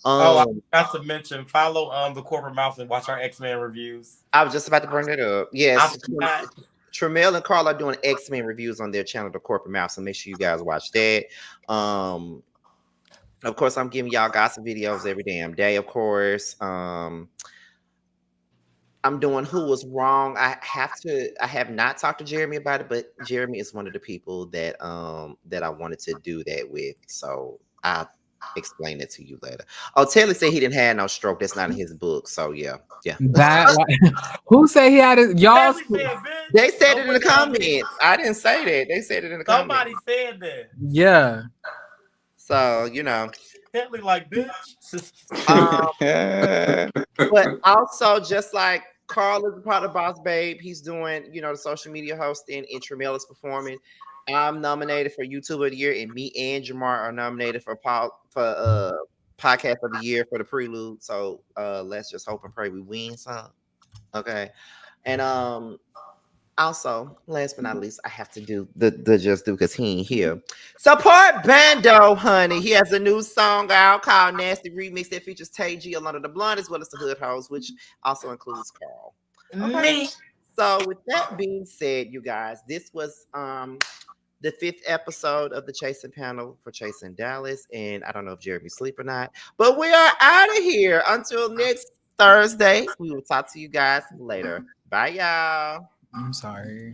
Oh, I um, forgot to mention, follow the Corporate Mouth and watch our X-Men reviews. I was just about to bring that up. I Yes, forgot. Tremel and Carl are doing X-Men reviews on their channel, The Corporate Mouth. So make sure you guys watch that. Of course, I'm giving y'all gossip videos every damn day. Of course, I'm doing Who Was Wrong. I have not talked to Jeremy about it, but Jeremy is one of the people that I wanted to do that with. So I'll explain it to you later. Oh, Taylor said he didn't have no stroke. That's not in his book. So yeah. That who said he had it? Y'all. Kelly said, bitch. They said Don't it in the put that on me. comments. I didn't say that. They said it in the comments. Somebody said that. Yeah. So Kelly, like, bitch. um, but also just like Carl is a part of Boss Babe, he's doing the social media hosting, and Tremel is performing. I'm nominated for YouTuber of the Year, and me and Jamar are nominated for Podcast of the Year for the Prelude. So let's just hope and pray we win some. Okay, and also, last but not least, I have to do the just do because he ain't here. Support Bando, honey. He has a new song out called Nasty Remix that features Tay G along with the Blunt as well as the Hood Hoes, which also includes Carl. Okay. Me. So with that being said, you guys, this was the 5th episode of the Chasing panel for Chasing Dallas. And I don't know if Jeremy's asleep or not, but we are out of here until next Thursday. We will talk to you guys later. Bye, y'all. I'm sorry.